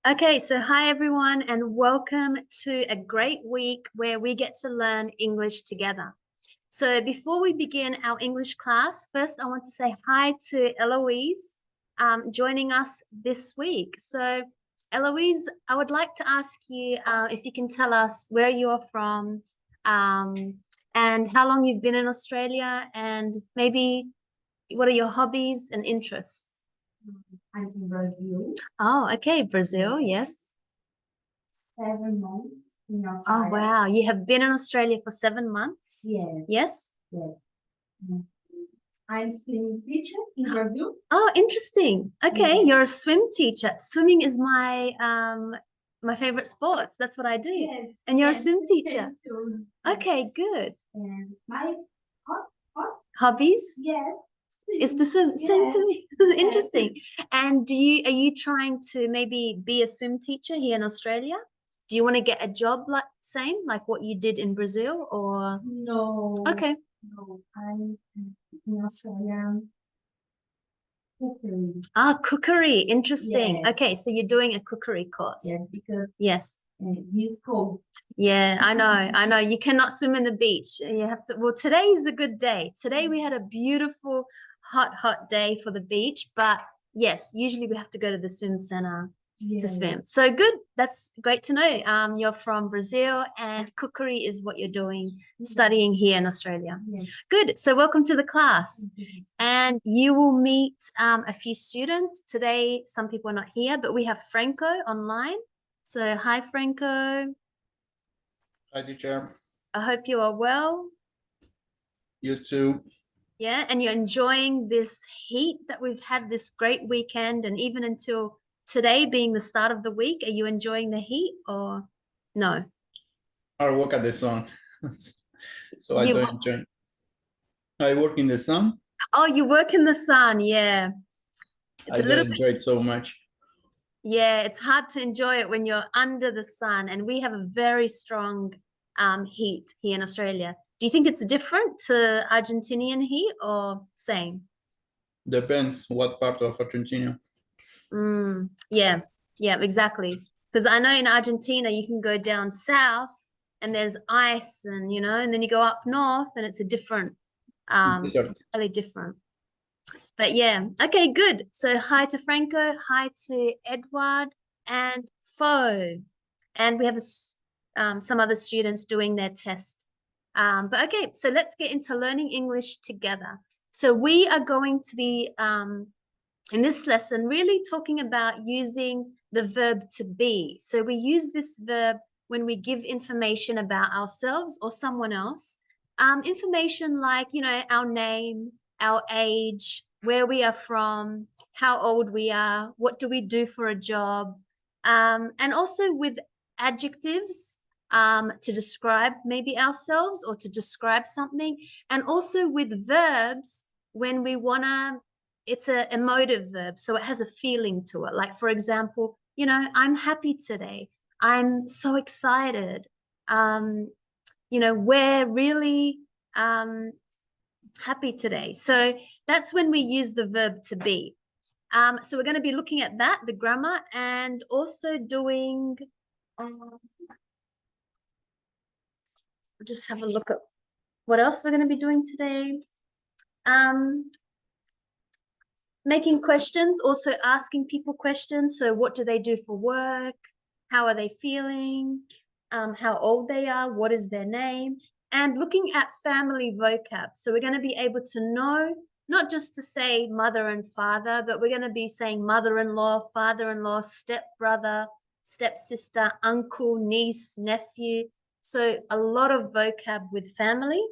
Okay, so hi everyone, and welcome to a great week where we get to learn English together. So before we begin our English class, first I want to say hi to Eloise joining us this week. So Eloise, I would like to ask you if you can tell us where you're from um, and how long you've been in Australia, and maybe what are your hobbies and interests? I'm from Brazil, Oh, okay, Brazil, yes. 7 months in Oh, Australia. wow. You have been in Australia for 7 months? Yes, Yes? yes. Mm. I'm swimming teacher in Brazil. Oh, interesting. Okay, Yes. you're a swim teacher. Swimming is my favorite sports. That's what I do. Yes, And you're a yes, swim teacher. same too. Okay, good. And my hot, Hobbies yes, is to swim. Same yes, to me. yes. Interesting. And are you trying to maybe be a swim teacher here in Australia? Do you want to get a job like same like what you did in Brazil or No, okay. no, I'm in Australia cookery. Ah, cookery. Interesting. Yes, Okay, so you're doing a cookery course. yes, because Yes. it's cold. Yeah, I know. I know. You cannot swim in the beach. You have to, well, today is a good day. Today we had a beautiful, hot day for the beach. But yes, usually we have to go to the swim center to Yes, swim. So good. That's great to know. You're from Brazil and cookery is what you're doing, studying here in Australia. yes. Good. So welcome to the class. And you will meet a few students. Today, some people are not here, but we have Franco online. So hi, Franco. Hi, teacher. I hope you are well. You too. Yeah, and you're enjoying this heat that we've had this great weekend, and even until today being the start of the week. Are you enjoying the heat or no? I work at the sun, so I You don't enjoy. I work in the sun. oh, you work in the sun, yeah. It's I a little don't bit, enjoy it so much. yeah, it's hard to enjoy it when you're under the sun, and we have a very strong heat here in Australia. Do you think it's different to Argentinian heat or same? Depends what part of Argentina. Yeah, exactly. Because I know in Argentina you can go down south and there's ice and and then you go up north and it's a different Desert. entirely different. But yeah, okay, good. So hi to Franco, hi to Edward and Fo. And we have some other students doing their test. But okay, so let's get into learning English together. So we are going to be in this lesson really talking about using the verb to be. So we use this verb when we give information about ourselves or someone else. Information like, our name, our age, where we are from, how old we are, what do we do for a job, and also with adjectives to describe maybe ourselves or to describe something, and also with verbs when we want to it's an emotive verb, so it has a feeling to it. Like, for example, I'm happy today. I'm so excited. We're really happy today. So that's when we use the verb to be. So we're going to be looking at that, the grammar, and also doing, just have a look at what else we're going to be doing today. Making questions, also asking people questions. So what do they do for work? How are they feeling? How old they are? What is their name? And looking at family vocab. So we're going to be able to know, not just to say mother and father, but we're going to be saying mother-in-law, father-in-law, stepbrother, stepsister, uncle, niece, nephew. So a lot of vocab with family.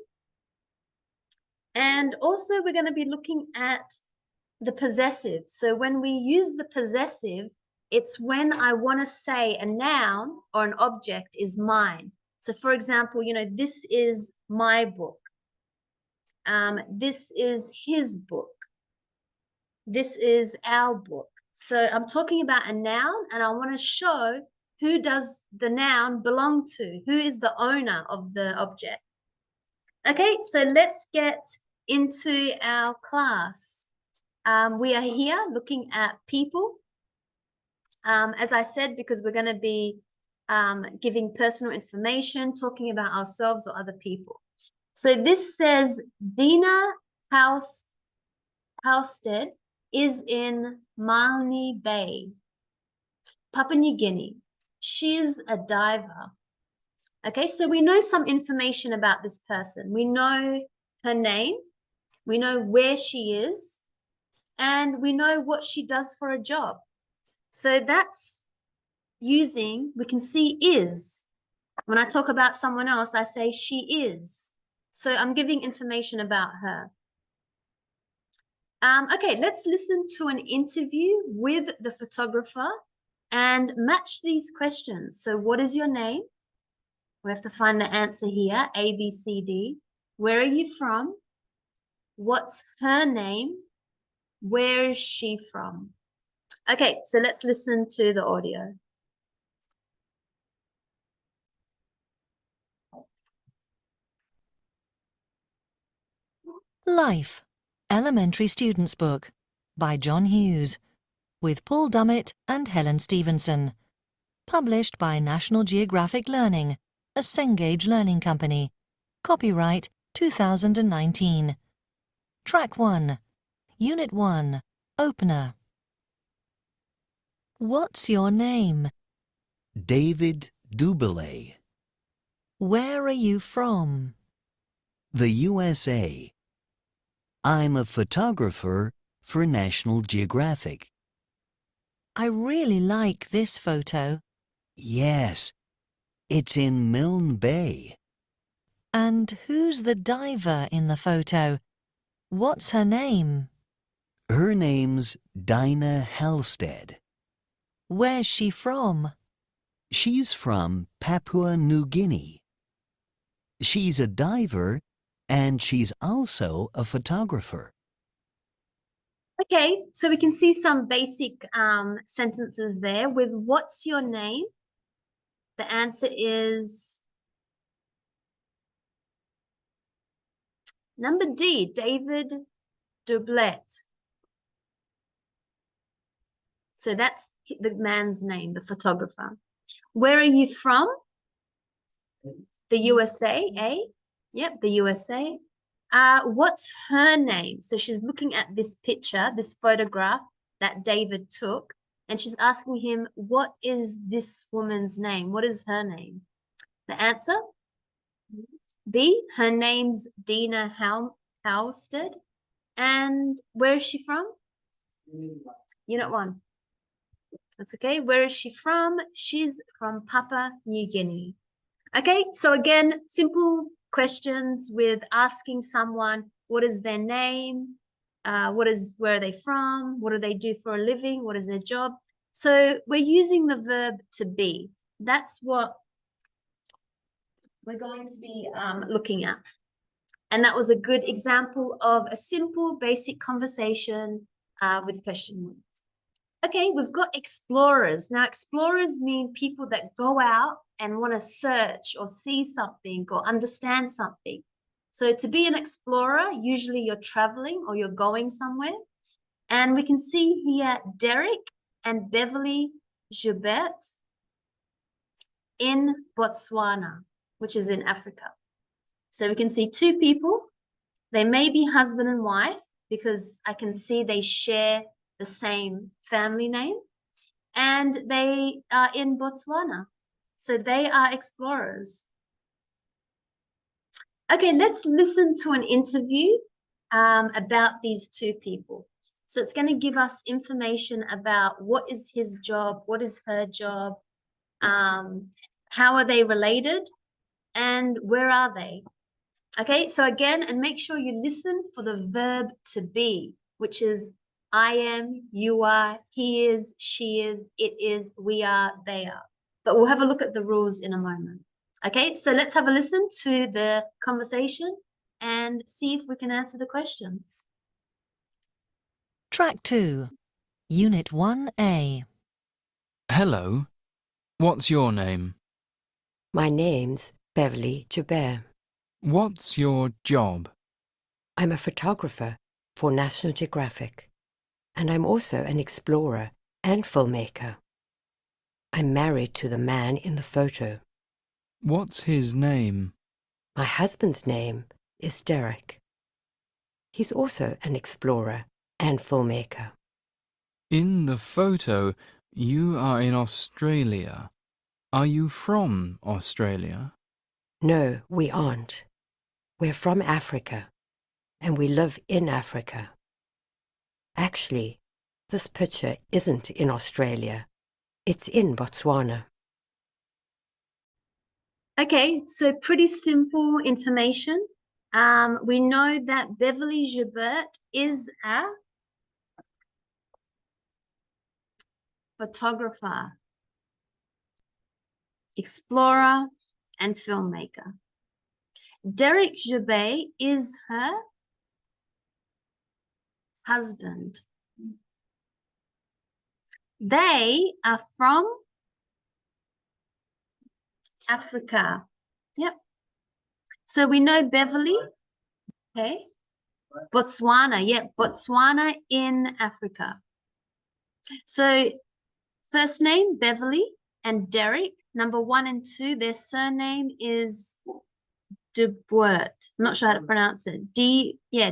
And also we're going to be looking at the possessive. So when we use the possessive, it's when I want to say a noun or an object is mine. So for example, this is my book. This is his book. This is our book. So I'm talking about a noun and I want to show who does the noun belong to? Who is the owner of the object? Okay, so let's get into our class. We are here looking at people. As I said, because we're going to be giving personal information, talking about ourselves or other people. So this says Dina Halstead is in Malni Bay, Papua New Guinea. She's a diver. Okay, so we know some information about this person. We know her name, we know where she is, and we know what she does for a job. So that's using, we can see is. When I talk about someone else, I say she is. So I'm giving information about her. Okay, let's listen to an interview with the photographer and match these questions. So what is your name? We have to find the answer here, A, B, C, D. Where are you from? What's her name? Where is she from? Okay, so let's listen to the audio. Life, Elementary Students' Book by John Hughes, with Paul Dummett and Helen Stevenson. Published by National Geographic Learning, a Cengage learning company. Copyright 2019. Track 1. Unit 1. Opener. What's your name? David Dubélé, Where are you from? the USA. I'm a photographer for National Geographic. I really like this photo. Yes, it's in Milne Bay. And who's the diver in the photo? What's her name? Her name's Dinah Halstead. Where's she from? She's from Papua New Guinea. She's a diver and she's also a photographer. Okay, so we can see some basic sentences there with what's your name? The answer is number D, David Dublet. So that's the man's name, the photographer. Where are you from? The USA, eh? Yep, the USA. What's her name? So she's looking at this picture, this photograph that David took, and she's asking him, what is this woman's name? What is her name? The answer? B, her name's Dina Halstead. And where is she from? Unit 1. That's okay. Where is she from? She's from Papua New Guinea. Okay, so again, simple questions with asking someone what is their name, where are they from, what do they do for a living, what is their job. So we're using the verb to be. That's what we're going to be looking at. And that was a good example of a simple basic conversation with question words. Okay, we've got explorers. Now, explorers mean people that go out and want to search or see something or understand something. So to be an explorer, usually you're traveling or you're going somewhere. And we can see here Derek and Beverly Joubert in Botswana, which is in Africa. So we can see two people. They may be husband and wife because I can see they share the same family name, and they are in Botswana. So they are explorers. Okay, let's listen to an interview about these two people. So it's going to give us information about what is his job, what is her job, how are they related, and where are they? Okay, so again, and make sure you listen for the verb to be, which is I am, you are, he is, she is, it is, we are, they are. But we'll have a look at the rules in a moment. Okay, so let's have a listen to the conversation and see if we can answer the questions. Track 2. Unit 1A. Hello. What's your name? My name's Beverly Joubert. What's your job? I'm a photographer for National Geographic, and I'm also an explorer and filmmaker. I'm married to the man in the photo. What's his name? My husband's name is Derek. He's also an explorer and filmmaker. In the photo, you are in Australia. Are you from Australia? No, we aren't. We're from Africa, and we live in Africa. Actually, this picture isn't in Australia. It's in Botswana. Okay, so pretty simple information. We know that Beverly Gilbert is a photographer, explorer, and filmmaker. Derek Gilbert is her husband. They are from Africa. Yep. So we know Beverly. Okay. Botswana. Yep. Botswana in Africa. So first name, Beverly, and Derek, number 1 and 2, their surname is Joubert. I'm not sure how to pronounce it. Joubert.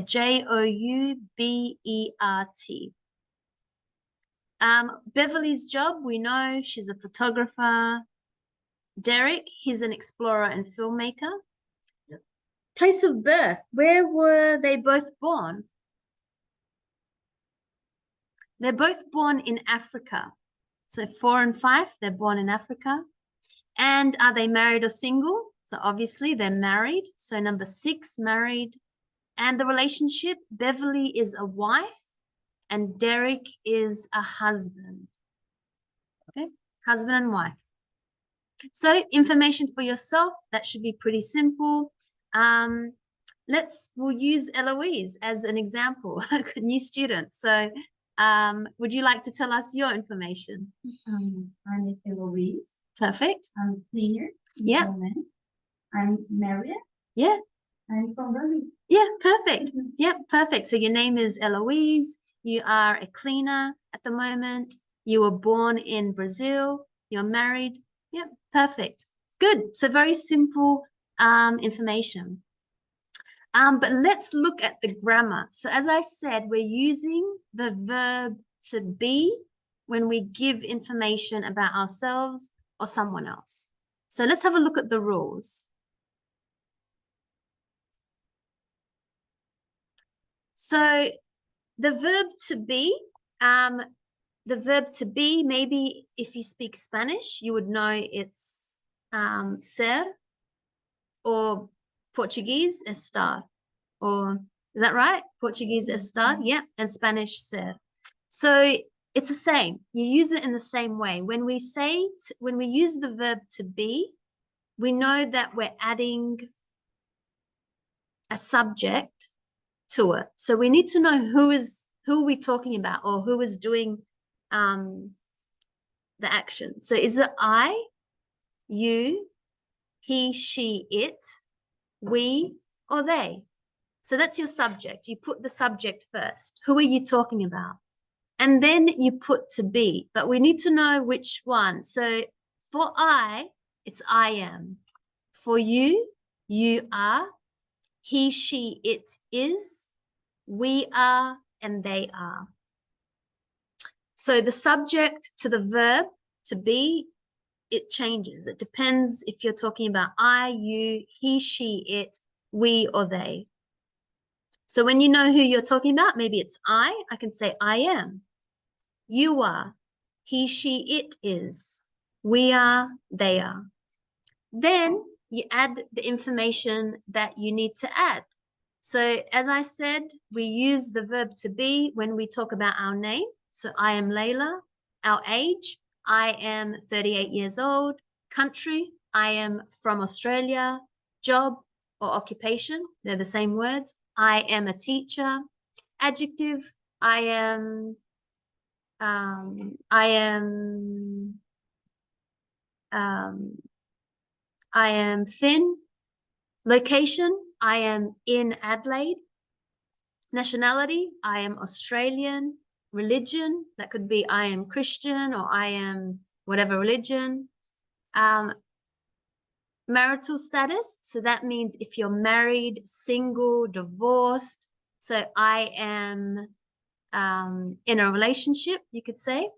Beverly's job, we know she's a photographer. Derek, he's an explorer and filmmaker. Yep. Place of birth, where were they both born? They're both born in Africa. So 4 and 5, they're born in Africa. And are they married or single? So obviously they're married. So number 6, married. And the relationship, Beverly is a wife and Derek is a husband. Okay, husband and wife. So information for yourself, that should be pretty simple. We'll use Eloise as an example, new student. So would you like to tell us your information? I'm Eloise. Perfect. I'm cleaner. Yeah. I'm Maria. Yeah. I'm from Berlin. Yeah, perfect. Yep, perfect. So your name is Eloise. You are a cleaner at the moment. You were born in Brazil. You're married. Yep, perfect. Good. So very simple information. But let's look at the grammar. So as I said, we're using the verb to be when we give information about ourselves or someone else. So let's have a look at the rules. So the verb to be, maybe if you speak Spanish, you would know it's ser, or Portuguese, estar. Or is that right? Portuguese, estar, yeah, and Spanish, ser. So it's the same. You use it in the same way. When we use the verb to be, we know that we're adding a subject to it. So we need to know who are we talking about, or who is doing the action. So is it I, you, he, she, it, we, or they? So that's your subject. You put the subject first. Who are you talking about? And then you put to be, but we need to know which one. So for I, it's I am. For you, you are. He, she, it is. We are, and they are. So the subject to the verb to be, it changes. It depends if you're talking about I, you, he, she, it, we, or they. So when you know who you're talking about, maybe it's I can say I am. You are. He, she, it is. We are, they are. Then you add the information that you need to add. So as I said, we use the verb to be when we talk about our name. So I am Laila. Our age, I am 38 years old. Country, I am from Australia. Job or occupation, they're the same words. I am a teacher. Adjective, I am thin. Location, I am in Adelaide. Nationality, I am Australian. Religion, that could be I am Christian or I am whatever religion. Marital status, so that means if you're married, single, divorced. So I am in a relationship, you could say.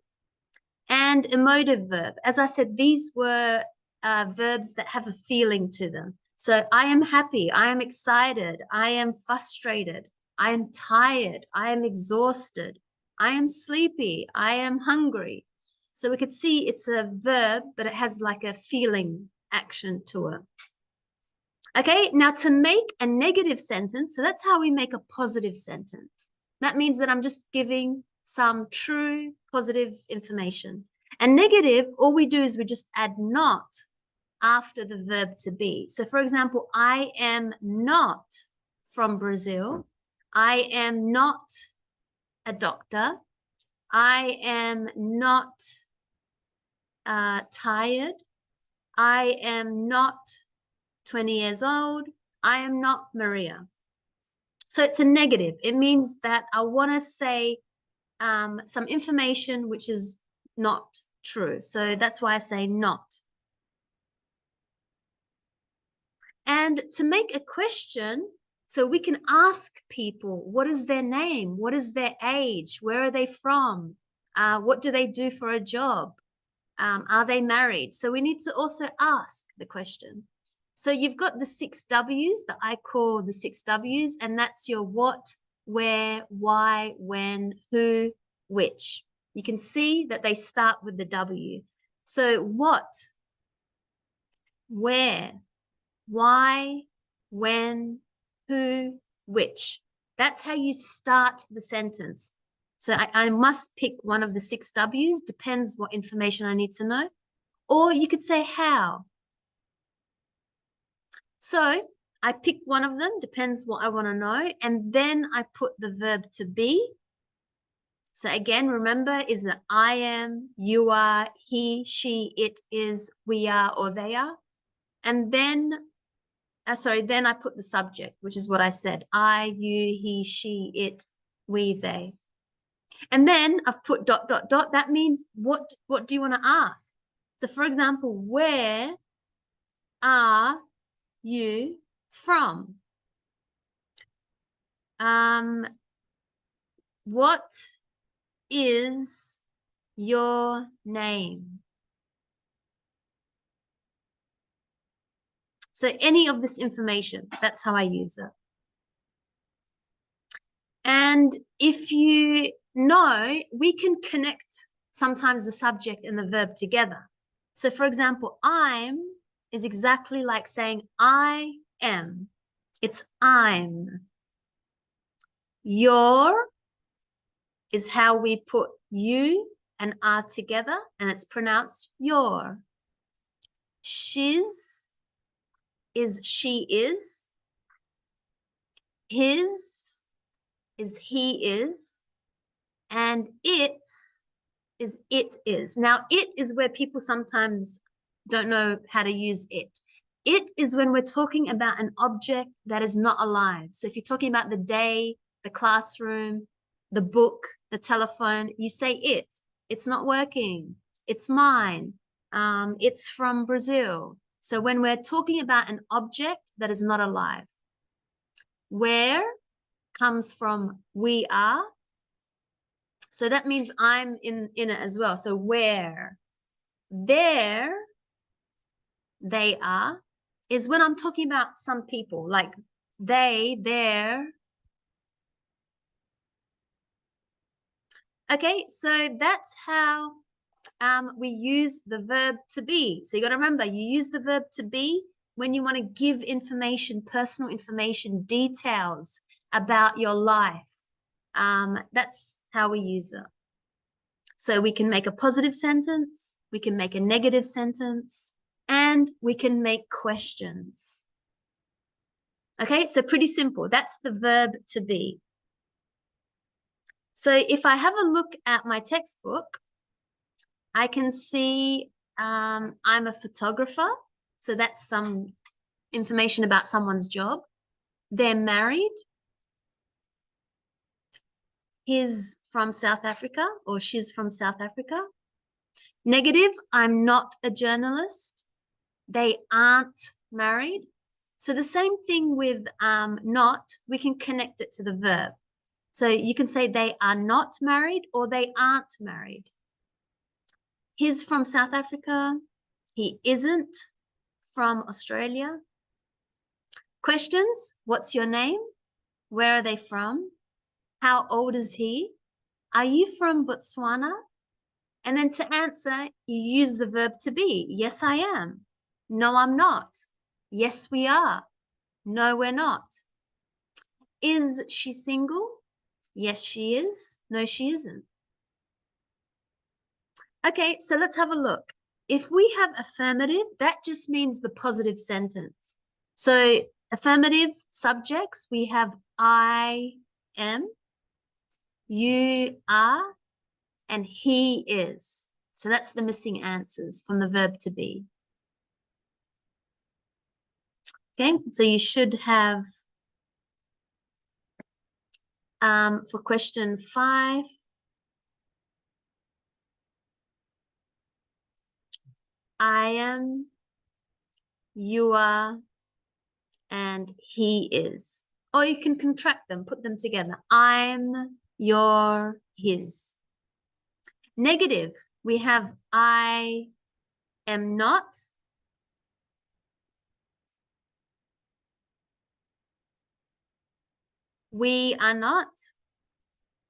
And emotive verb. As I said, these were verbs that have a feeling to them. So I am happy, I am excited, I am frustrated, I am tired, I am exhausted, I am sleepy, I am hungry. So we could see it's a verb, but it has like a feeling action to it. Okay, now to make a negative sentence, so that's how we make a positive sentence. That means that I'm just giving some true positive information. And negative, all we do is we just add not after the verb to be. So for example, I am not from Brazil. I am not a doctor. I am not tired. I am not 20 years old. I am not Maria. So it's a negative. It means that I want to say some information which is not true. So that's why I say not. And to make a question, so we can ask people, what is their name? What is their age? Where are they from? What do they do for a job? Are they married? So we need to also ask the question. So you've got the 6 W's that I call the 6 W's, and that's your what, where, why, when, who, which. You can see that they start with the W. So what, where, why, when, who, which. That's how you start the sentence. So I must pick one of the 6 W's, depends what information I need to know. Or you could say how. So I pick one of them, depends what I want to know, and then I put the verb to be. So again, remember, is it I am, you are, he, she, it is, we are, or they are. And then, then I put the subject, which is what I said. I, you, he, she, it, we, they. And then I've put ... That means what do you want to ask? So for example, where are you from? What is your name? So any of this information, that's how I use it. And if you know, we can connect sometimes the subject and the verb together. So for example, I'm is exactly like saying I am. It's I'm. Your is how we put you and are together, and it's pronounced your. She's is she is. His is he is. And its is it is. Now, it is where people sometimes don't know how to use it. It is when we're talking about an object that is not alive. So if you're talking about the day, the classroom, the book, the telephone, you say it. It's not working. It's mine. It's from Brazil. So when we're talking about an object that is not alive, where comes from we are. So that means I'm in it as well. So where, there, they are, is when I'm talking about some people, like they, their. Okay, so that's how we use the verb to be. So you got to remember, you use the verb to be when you want to give information, personal information, details about your life. That's how we use it. So we can make a positive sentence, we can make a negative sentence, and we can make questions. Okay, so pretty simple. That's the verb to be. So if I have a look at my textbook, I can see I'm a photographer. So that's some information about someone's job. They're married. He's from South Africa, or she's from South Africa. Negative, I'm not a journalist. They aren't married. So the same thing with not, we can connect it to the verb. So you can say they are not married or they aren't married. He's from South Africa. He isn't from Australia. Questions? What's your name? Where are they from? How old is he? Are you from Botswana? And then to answer, you use the verb to be. Yes, I am. No, I'm not. Yes, we are. No, we're not. Is she single? Yes, she is. No, she isn't. Okay, so let's have a look. If we have affirmative, that just means the positive sentence. So affirmative subjects, we have I am, you are, and he is. So that's the missing answers from the verb to be. Okay, so you should have, for question 5, I am, you are, and he is. Or you can contract them, put them together. I'm, you're, his. Negative, we have I am not, we are not,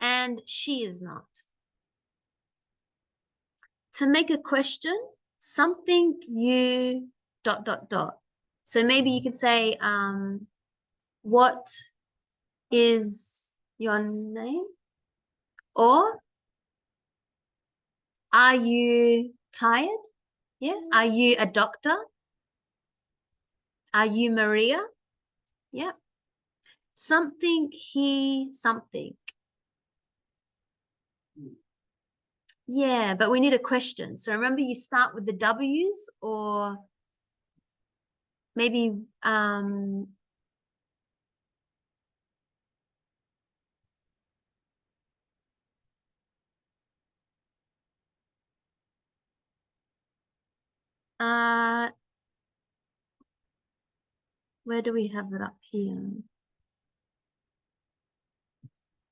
and she is not. To make a question, something you ... So maybe you could say, what is your name? Or are you tired? Yeah. Are you a doctor? Are you Maria? Yeah. Something, he, something. Yeah, but we need a question. So remember, you start with the W's, or maybe where do we have it up here?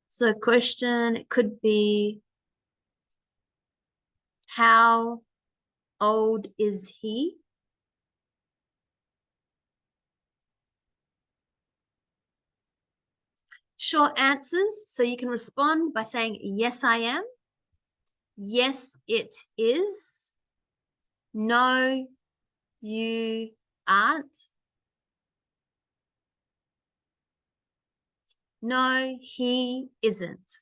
So question, it could be, how old is he? Short answers, so you can respond by saying, yes, I am. Yes, it is. No, you aren't. No, he isn't.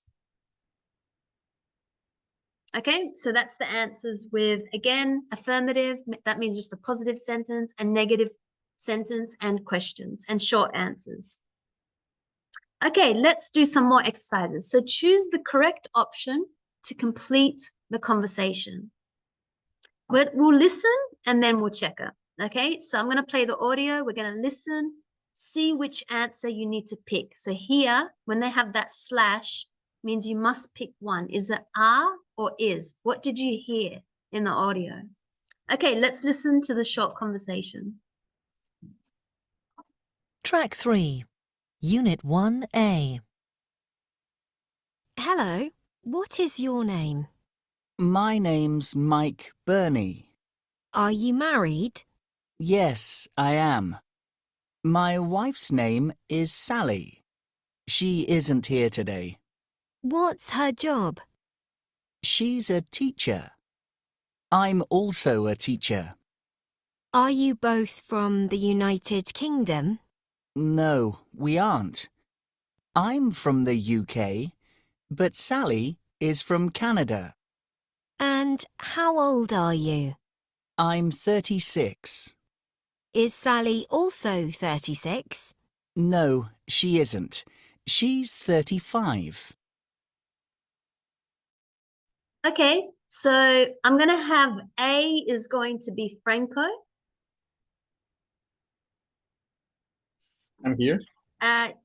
Okay, so that's the answers with, again, affirmative, that means just a positive sentence, and negative sentence, and questions, and short answers. Okay, let's do some more exercises. So choose the correct option to complete the conversation. We'll listen and then we'll check it. Okay, so I'm going to play the audio. We're going to listen, see which answer you need to pick. So here, when they have that slash, means you must pick one. Is it are or is? What did you hear in the audio? Okay, let's listen to the short conversation. Track 3, Unit 1A. Hello, what is your name? My name's Mike Burney. Are you married? Yes, I am. My wife's name is Sally. She isn't here today. What's her job? She's a teacher. I'm also a teacher. Are you both from the United Kingdom? No, we aren't. I'm from the UK, but Sally is from Canada. And how old are you? I'm 36. Is Sally also 36? No, she isn't. She's 35. Okay, so I'm going to have A is going to be Franco. I'm here.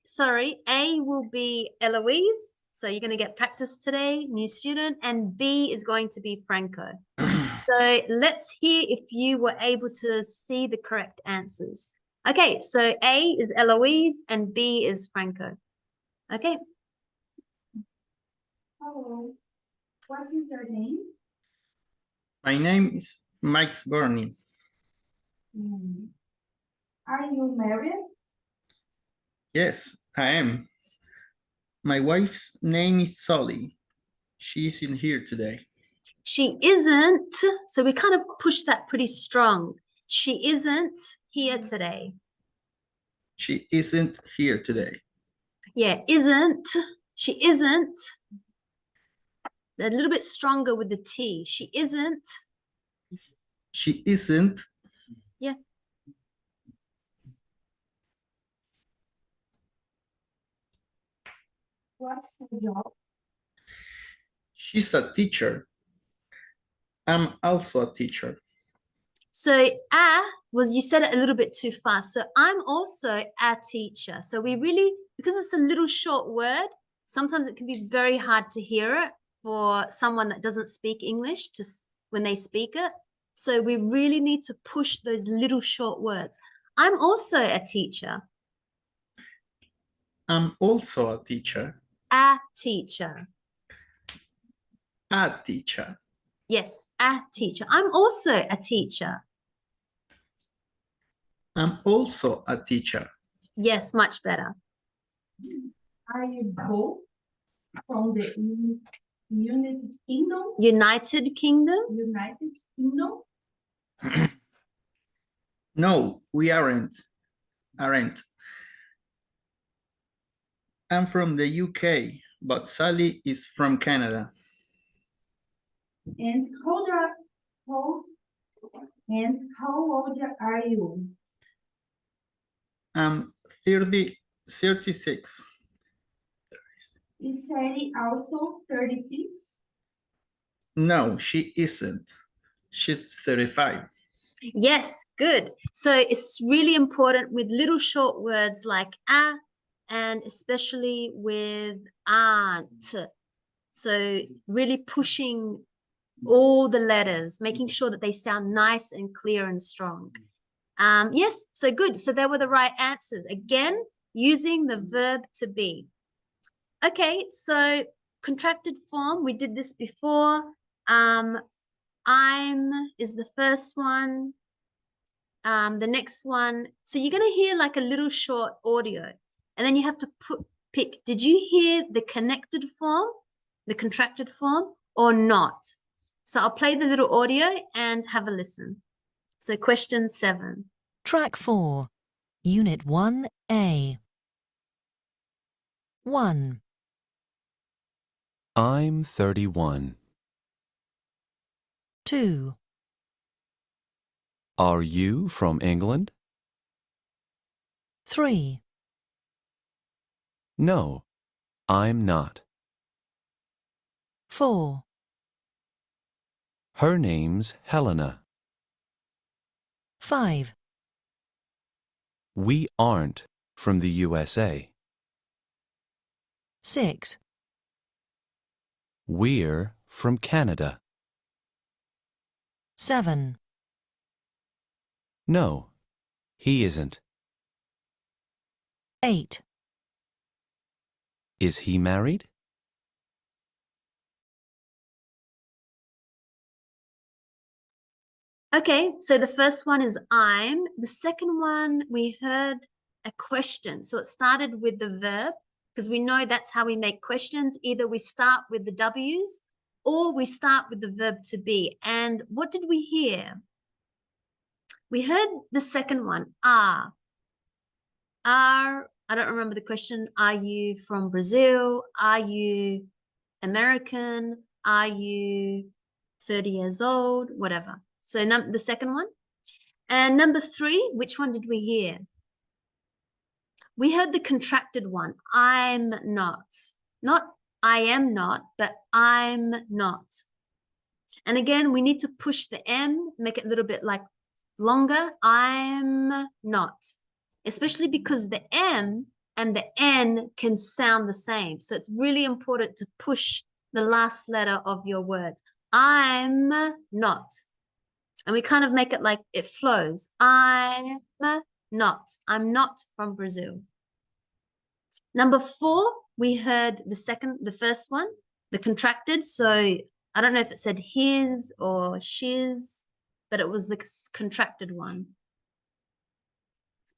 Sorry, A will be Eloise. So you're going to get practice today, new student. And B is going to be Franco. So let's hear if you were able to see the correct answers. Okay, so A is Eloise and B is Franco. Okay, Hello. What is your name? My name is Mike Burney. Are you married? Yes, I am. My wife's name is Solly. She isn't here today. she isn't, so we kind of push that pretty strong. She isn't here today. She isn't here today. Yeah, isn't, she isn't. A little bit stronger with the T. She isn't. She isn't. Yeah. What's your job? She's a teacher. I'm also a teacher. So was, you said it a little bit too fast. So I'm also a teacher. So we really, because it's a little short word, sometimes it can be very hard to hear it for someone that doesn't speak English when they speak it. So we really need to push those little short words. I'm also a teacher. I'm also a teacher. A teacher. A teacher. Yes, a teacher. I'm also a teacher. I'm also a teacher. Yes, much better. Are you both from the United Kingdom? United Kingdom. United Kingdom? No, we aren't. I'm from the UK, but Sally is from Canada. And how old are you? I'm 36. Is Sally also 36? No, she isn't. She's 35. Yes, good. So it's really important with little short words like a, and especially with aunt. So really pushing all the letters, making sure that they sound nice and clear and strong. Yes, so good. So they were the right answers. Again, using the verb to be. Okay, so contracted form, we did this before. I'm is the first one. The next one, so you're going to hear like a little short audio, and then you have to pick, did you hear the connected form, the contracted form, or not? So I'll play the little audio and have a listen. So question 7. Track 4, Unit 1A. 1, I'm 31. 2, Are you from England? 3, No, I'm not. 4, Her name's Helena. 5, We aren't from the USA. 6, We're from Canada. 7, No, he isn't. 8, Is he married? Okay, so the first one is I'm. The second one, we heard a question. So it started with the verb, because we know that's how we make questions. Either we start with the W's or we start with the verb to be. And what did we hear? We heard the second one, are. I don't remember the question. Are you from Brazil? Are you American? Are you 30 years old? Whatever. So the second one. And number 3, which one did we hear? We heard the contracted one, I'm not. Not I am not, but I'm not. And again, we need to push the M, make it a little bit like longer. I'm not. Especially because the M and the N can sound the same. So it's really important to push the last letter of your words. I'm not. And we kind of make it like it flows. I'm not from Brazil. Number 4, we heard the first one, the contracted. So I don't know if it said his or shiz, but it was the contracted one.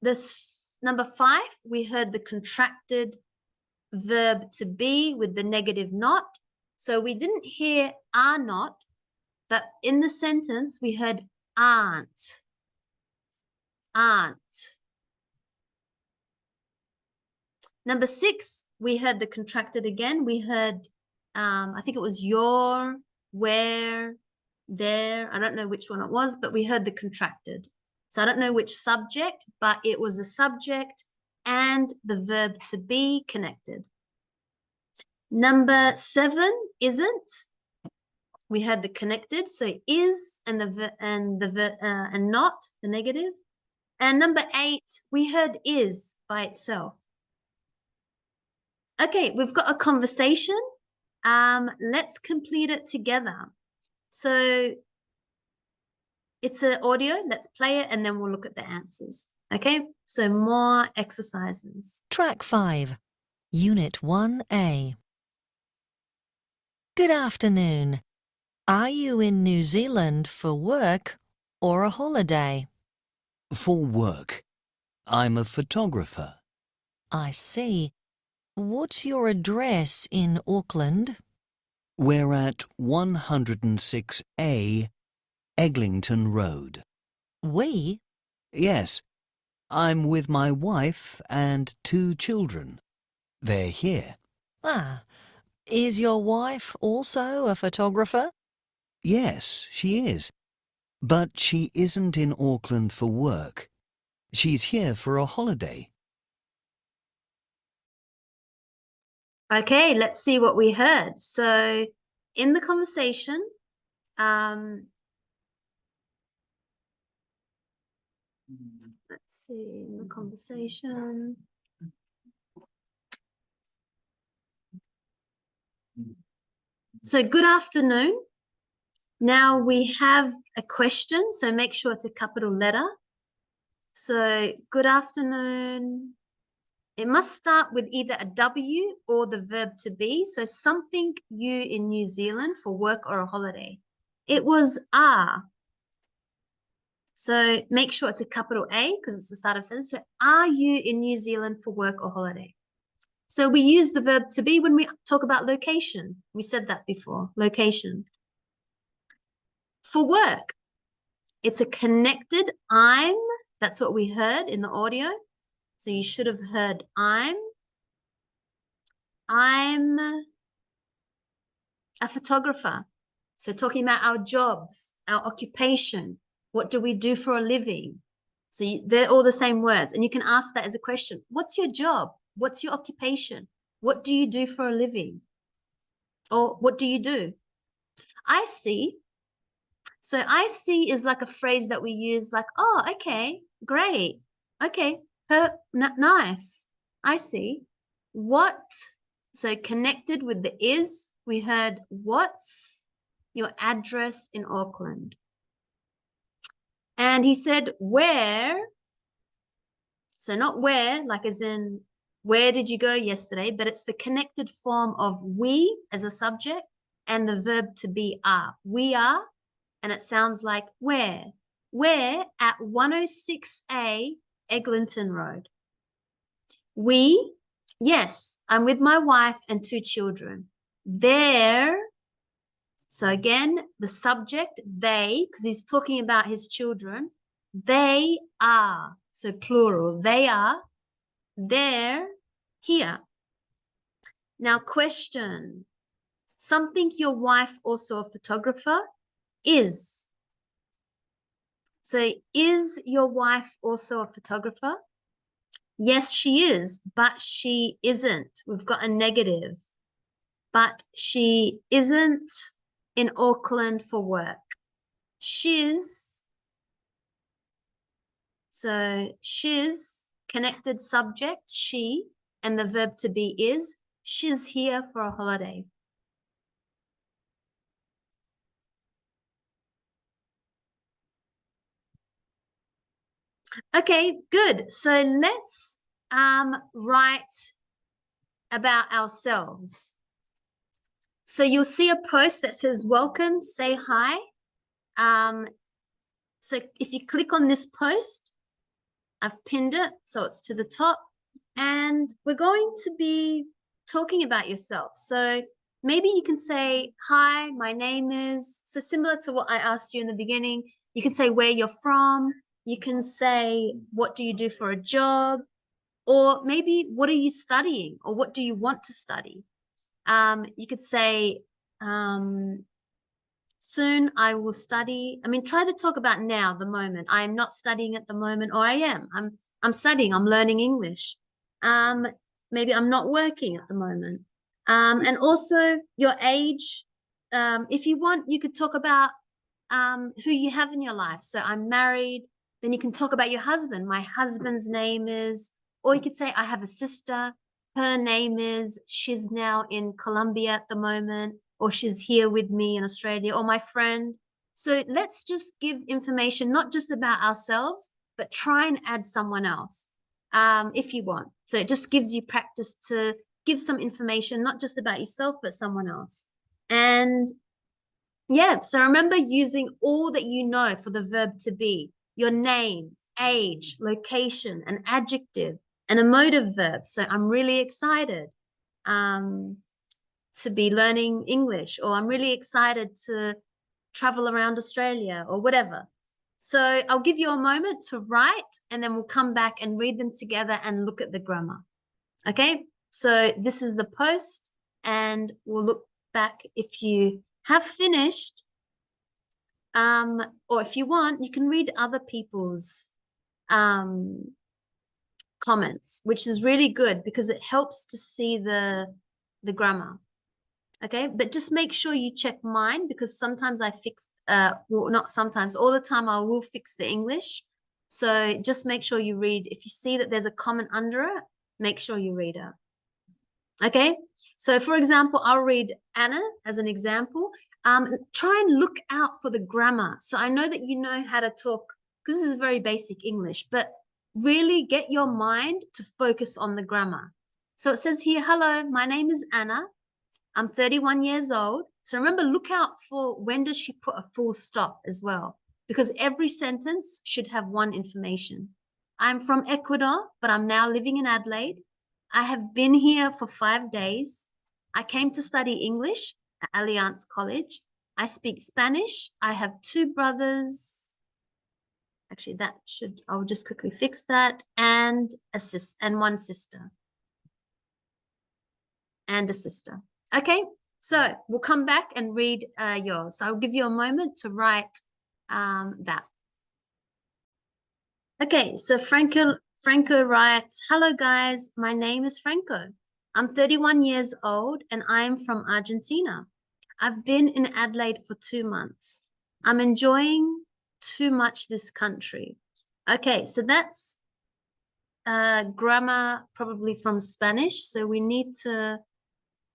This number 5, we heard the contracted verb to be with the negative not. So we didn't hear are not, but in the sentence we heard aren't. Number 6, we heard the contracted again. We heard, I think it was your, where, there. I don't know which one it was, but we heard the contracted. So I don't know which subject, but it was the subject and the verb to be connected. Number 7, isn't. We had the connected, so is and and not, the negative. And number 8, we heard is by itself. Okay, we've got a conversation. Let's complete it together. So it's an audio. Let's play it and then we'll look at the answers. Okay, so more exercises. Track 5, Unit 1A. Good afternoon. Are you in New Zealand for work or a holiday? For work. I'm a photographer. I see. What's your address in Auckland? We're at 106A Eglinton Road. We? Yes, I'm with my wife and 2 children. They're here. Ah, is your wife also a photographer? Yes, she is. But she isn't in Auckland for work. She's here for a holiday. Okay, let's see what we heard. So in the conversation, let's see, in the conversation. So good afternoon. Now we have a question, so make sure it's a capital letter. So good afternoon. It must start with either a W or the verb to be. So something you in New Zealand for work or a holiday. It was are. So make sure it's a capital A because it's the start of sentence. So are you in New Zealand for work or holiday? So we use the verb to be when we talk about location. We said that before, location. For work, it's a connected I'm. That's what we heard in the audio. So you should have heard I'm a photographer. So talking about our jobs, our occupation, what do we do for a living? So they're all the same words. And you can ask that as a question. What's your job? What's your occupation? What do you do for a living? Or what do you do? I see. So I see is like a phrase that we use like, oh, okay, great. Okay, nice. I see. What? So connected with the is, we heard what's your address in Auckland? And he said where. So not where, like as in where did you go yesterday, but it's the connected form of we as a subject and the verb to be are. We are, and it sounds like where. Where at 106A Eglinton Road. We, yes, I'm with my wife and 2 children. There, so again, the subject, they, because he's talking about his children, they are, so plural, they are, there, here. Now question, something your wife, also a photographer, is. So is your wife also a photographer? Yes, she is, but she isn't. We've got a negative. But she isn't in Auckland for work. She's, so she's, connected subject, she, and the verb to be is, she's here for a holiday. Okay, good. So let's write about ourselves. So you'll see a post that says welcome, say hi. So if you click on this post, I've pinned it so it's to the top, and we're going to be talking about yourself. So maybe you can say, hi, my name is, so similar to what I asked you in the beginning, you can say where you're from, you can say, what do you do for a job? Or maybe, what are you studying? Or what do you want to study? You could say, soon I will study. I mean, try to talk about now, the moment. I am not studying at the moment, or I am. I'm studying, I'm learning English. Maybe I'm not working at the moment. And also your age. If you want, you could talk about who you have in your life. So I'm married, then you can talk about your husband. My husband's name is, or you could say, I have a sister. Her name is, she's now in Colombia at the moment, or she's here with me in Australia, or my friend. So let's just give information, not just about ourselves, but try and add someone else if you want. So it just gives you practice to give some information, not just about yourself, but someone else. And yeah, so remember using all that you know for the verb to be, your name, age, location, an adjective, an emotive verb. So I'm really excited to be learning English, or I'm really excited to travel around Australia, or whatever. So I'll give you a moment to write, and then we'll come back and read them together and look at the grammar. Okay, so this is the post, and we'll look back if you have finished. Or if you want, you can read other people's comments, which is really good because it helps to see the grammar. Okay, but just make sure you check mine, because sometimes I fix well, not sometimes, all the time I will fix the English. So just make sure you read. If you see that there's a comment under it, make sure you read it. Okay, so for example, I'll read Anna as an example. Try and look out for the grammar. So I know that you know how to talk, because this is very basic English, but really get your mind to focus on the grammar. So it says here, hello, my name is Anna. I'm 31 years old. So remember, look out for when does she put a full stop as well, because every sentence should have one information. I'm from Ecuador, but I'm now living in Adelaide. I have been here for 5 days. I came to study English at Alliance College. I speak Spanish. I have 2 brothers. Actually, I'll just quickly fix that. And and 1 sister. And a sister. Okay, so we'll come back and read yours. So I'll give you a moment to write that. Okay, so Franco writes, hello guys, my name is Franco. I'm 31 years old and I am from Argentina. I've been in Adelaide for 2 months. I'm enjoying too much this country. Okay, so that's grammar probably from Spanish. So we need to,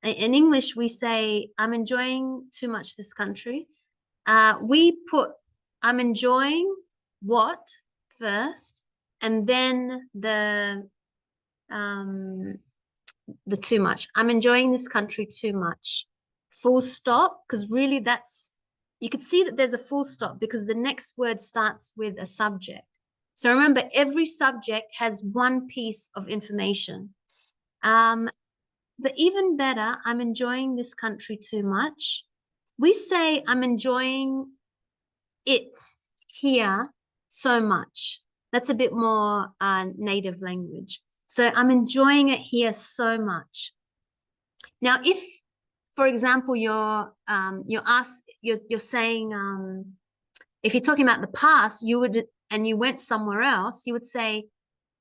in English, we say, I'm enjoying too much this country. We put, I'm enjoying what first, and then the too much. I'm enjoying this country too much. Full stop, because really that's, you could see that there's a full stop because the next word starts with a subject. So remember, every subject has one piece of information. But even better, I'm enjoying this country too much. We say I'm enjoying it here so much. That's a bit more native language. So I'm enjoying it here so much. Now, if, for example, you're saying, if you're talking about the past, and you went somewhere else, you would say,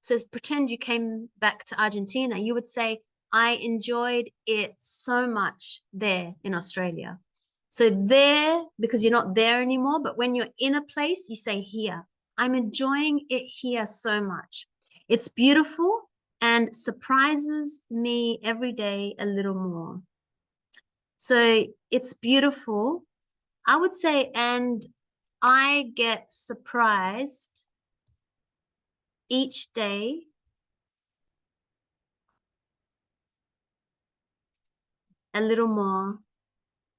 so pretend you came back to Argentina, you would say, I enjoyed it so much there in Australia. So there, because you're not there anymore, but when you're in a place, you say here. I'm enjoying it here so much. It's beautiful and surprises me every day a little more. So it's beautiful. I would say, and I get surprised each day a little more.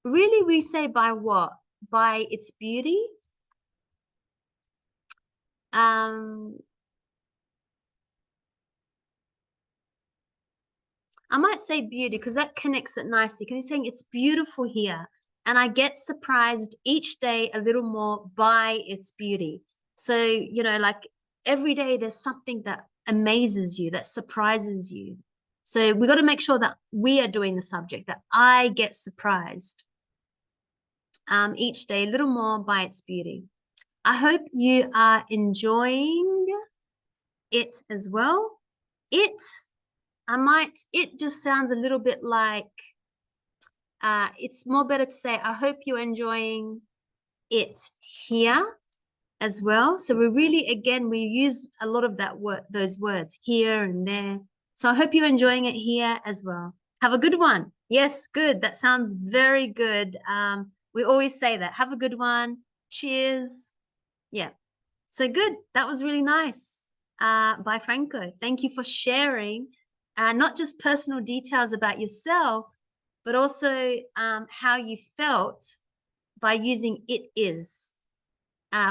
Really, we say by what? By its beauty. I might say beauty because that connects it nicely, because he's saying it's beautiful here and I get surprised each day a little more by its beauty. So, you know, like every day there's something that amazes you, that surprises you. So we got to make sure that we are doing the subject, that I get surprised each day a little more by its beauty. I hope you are enjoying it as well. It just sounds a little bit like, it's more better to say, I hope you're enjoying it here as well. So we really, again, we use a lot of those words here and there. So I hope you're enjoying it here as well. Have a good one. Yes, good. That sounds very good. We always say that. Have a good one. Cheers. Yeah. So good. That was really nice. By Franco. Thank you for sharing not just personal details about yourself, but also how you felt by using it is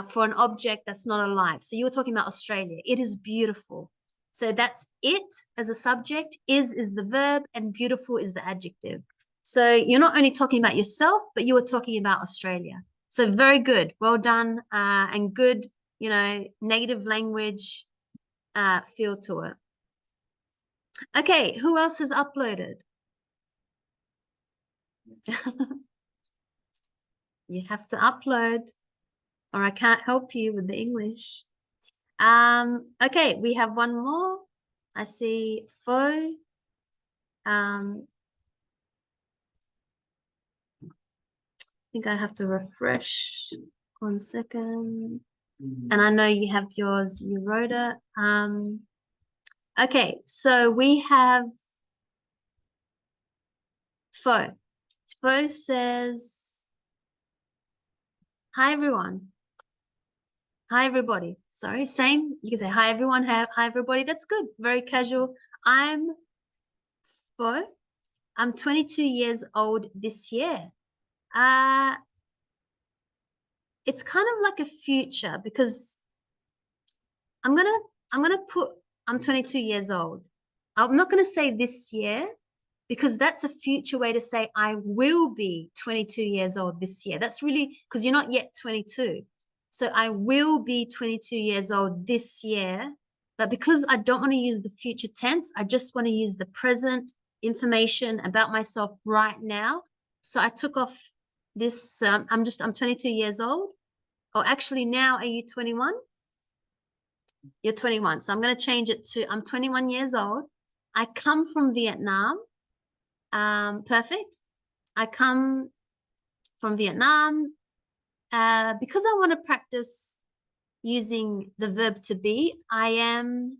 for an object that's not alive. So you were talking about Australia. It is beautiful. So that's it as a subject, is the verb, and beautiful is the adjective. So you're not only talking about yourself, but you were talking about Australia. So very good. Well done. And good, you know, native language feel to it. Okay, who else has uploaded? You have to upload or I can't help you with the English. Okay, we have one more. I see Fo. I think I have to refresh 1 second. And I know you have yours, you wrote it. Okay, so we have Fo. Fo says, hi everyone. Hi everybody. Sorry, same. You can say hi everyone, hi everybody. That's good. Very casual. I'm Fo. I'm 22 years old this year. It's kind of like a future because I'm gonna put I'm 22 years old. I'm not gonna say this year because that's a future way to say I will be 22 years old this year. That's really because you're not yet 22. So I will be 22 years old this year. But because I don't want to use the future tense, I just want to use the present information about myself right now. So I took off this, I'm 22 years old. Oh, actually now, are you 21? You're 21. So I'm going to change it to, I'm 21 years old. I come from Vietnam. Perfect. I come from Vietnam because I want to practice using the verb to be. I am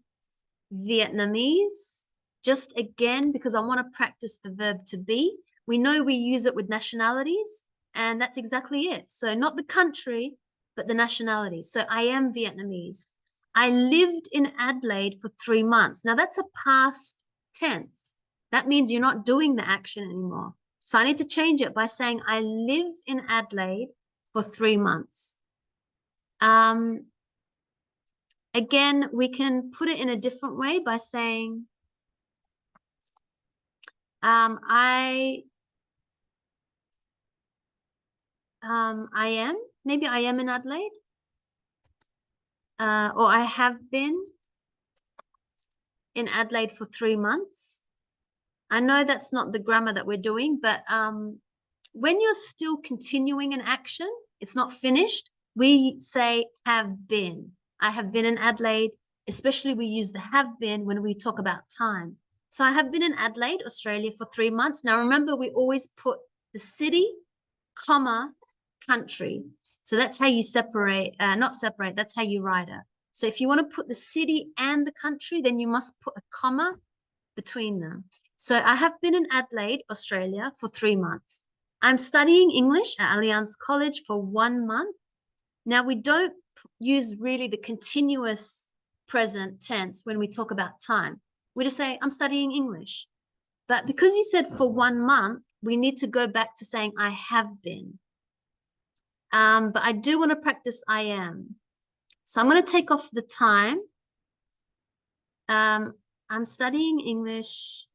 Vietnamese. Just again, because I want to practice the verb to be. We know we use it with nationalities, and that's exactly it. So not the country, but the nationality. So I am Vietnamese. I lived in Adelaide for 3 months. Now that's a past tense. That means you're not doing the action anymore. So I need to change it by saying I live in Adelaide for 3 months. Again, we can put it in a different way by saying I am, maybe I am in Adelaide, or I have been in Adelaide for 3 months. I know that's not the grammar that we're doing, but when you're still continuing an action, it's not finished, we say have been. I have been in Adelaide, especially we use the have been when we talk about time. So I have been in Adelaide, Australia for 3 months. Now remember, we always put the city, comma, country. So that's how you separate, not separate, that's how you write it. So if you want to put the city and the country, then you must put a comma between them. So I have been in Adelaide, Australia for 3 months. I'm studying English at Alliance College for 1 month. Now we don't use really the continuous present tense when we talk about time. We just say, I'm studying English. But because you said for 1 month, we need to go back to saying I have been. But I do want to practice I am. So I'm going to take off the time. I'm studying English.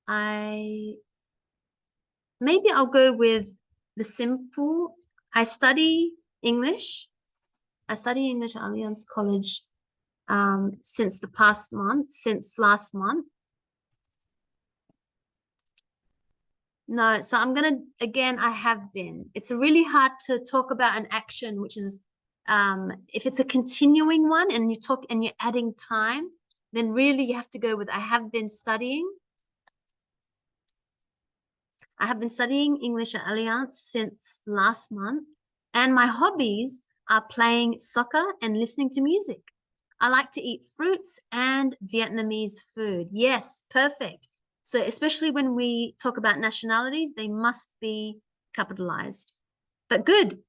Maybe I'll go with the simple. I study English. I study English at Alliance College since last month. No, so I'm gonna, again, I have been. It's really hard to talk about an action, which is, if it's a continuing one and you're adding time, then really you have to go with I have been studying. I have been studying English at Alliance since last month, and my hobbies are playing soccer and listening to music. I like to eat fruits and Vietnamese food. Yes, perfect. So especially when we talk about nationalities, they must be capitalized. But good.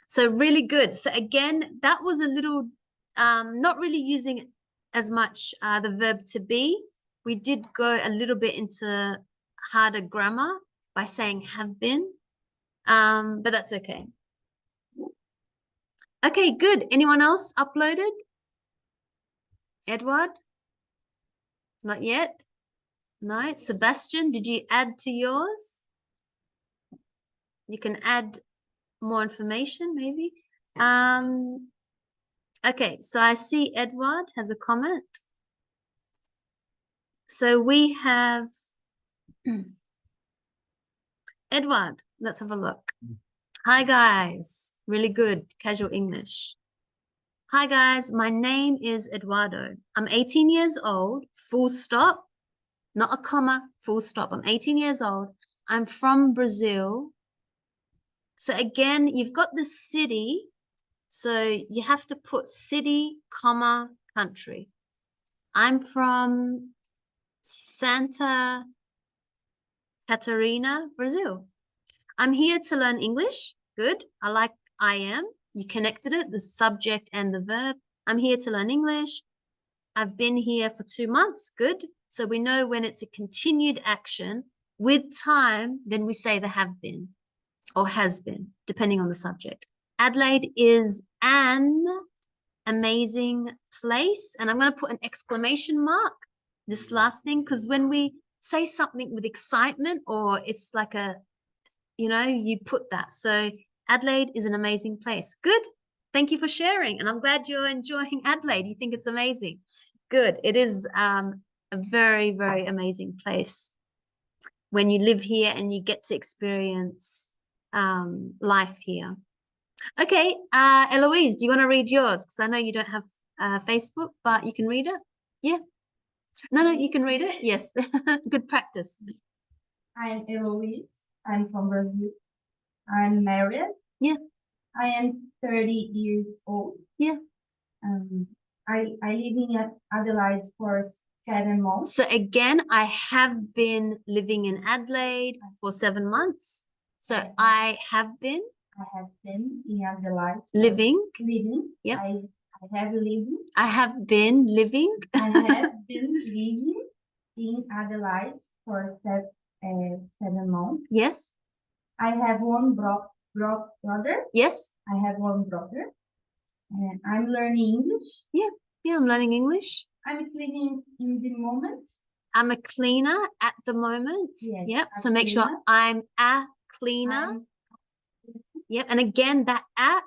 So really good. So again, that was a little, not really using as much the verb to be. We did go a little bit into harder grammar by saying have been, but that's okay. Okay, good. Anyone else uploaded? Edward? Not yet? No. Sebastian, did you add to yours? You can add more information, maybe. Okay, so I see Edward has a comment. So we have Edward, let's have a look. Hi guys, really good, casual English. Hi guys, my name is Eduardo. I'm 18 years old, full stop, not a comma, full stop. I'm 18 years old. I'm from Brazil. So again, you've got the city. So you have to put city, comma, country. I'm from Santa Catarina, Brazil. I'm here to learn English. Good. I am. You connected it, the subject and the verb. I'm here to learn English. I've been here for 2 months. Good. So we know when it's a continued action with time, then we say the have been or has been, depending on the subject. Adelaide is an amazing place. And I'm going to put an exclamation mark, this last thing, because when we say something with excitement or it's like a, you put that. So Adelaide is an amazing place. Good. Thank you for sharing. And I'm glad you're enjoying Adelaide. You think it's amazing. Good. It is a very, very amazing place when you live here and you get to experience life here. Okay, Eloise, do you want to read yours? Because I know you don't have Facebook, but you can read it. Yeah. No, you can read it. Yes. Good practice. I'm Eloise. I'm from Brazil. I'm married. Yeah. I am 30 years old. Yeah. I live in Adelaide for 7 months. So again, I have been living in Adelaide for 7 months. So I have been in Adelaide. living. Yep. I have living. I have been living. I have been living in Adelaide for 7 months. Yes. I have one brother. Yes. I have one brother. And I'm learning English. Yeah. Yeah, I'm learning English. I'm cleaning in the moment. I'm a cleaner at the moment. Yes, yep. So make sure I'm a cleaner. Yep. And again, that at,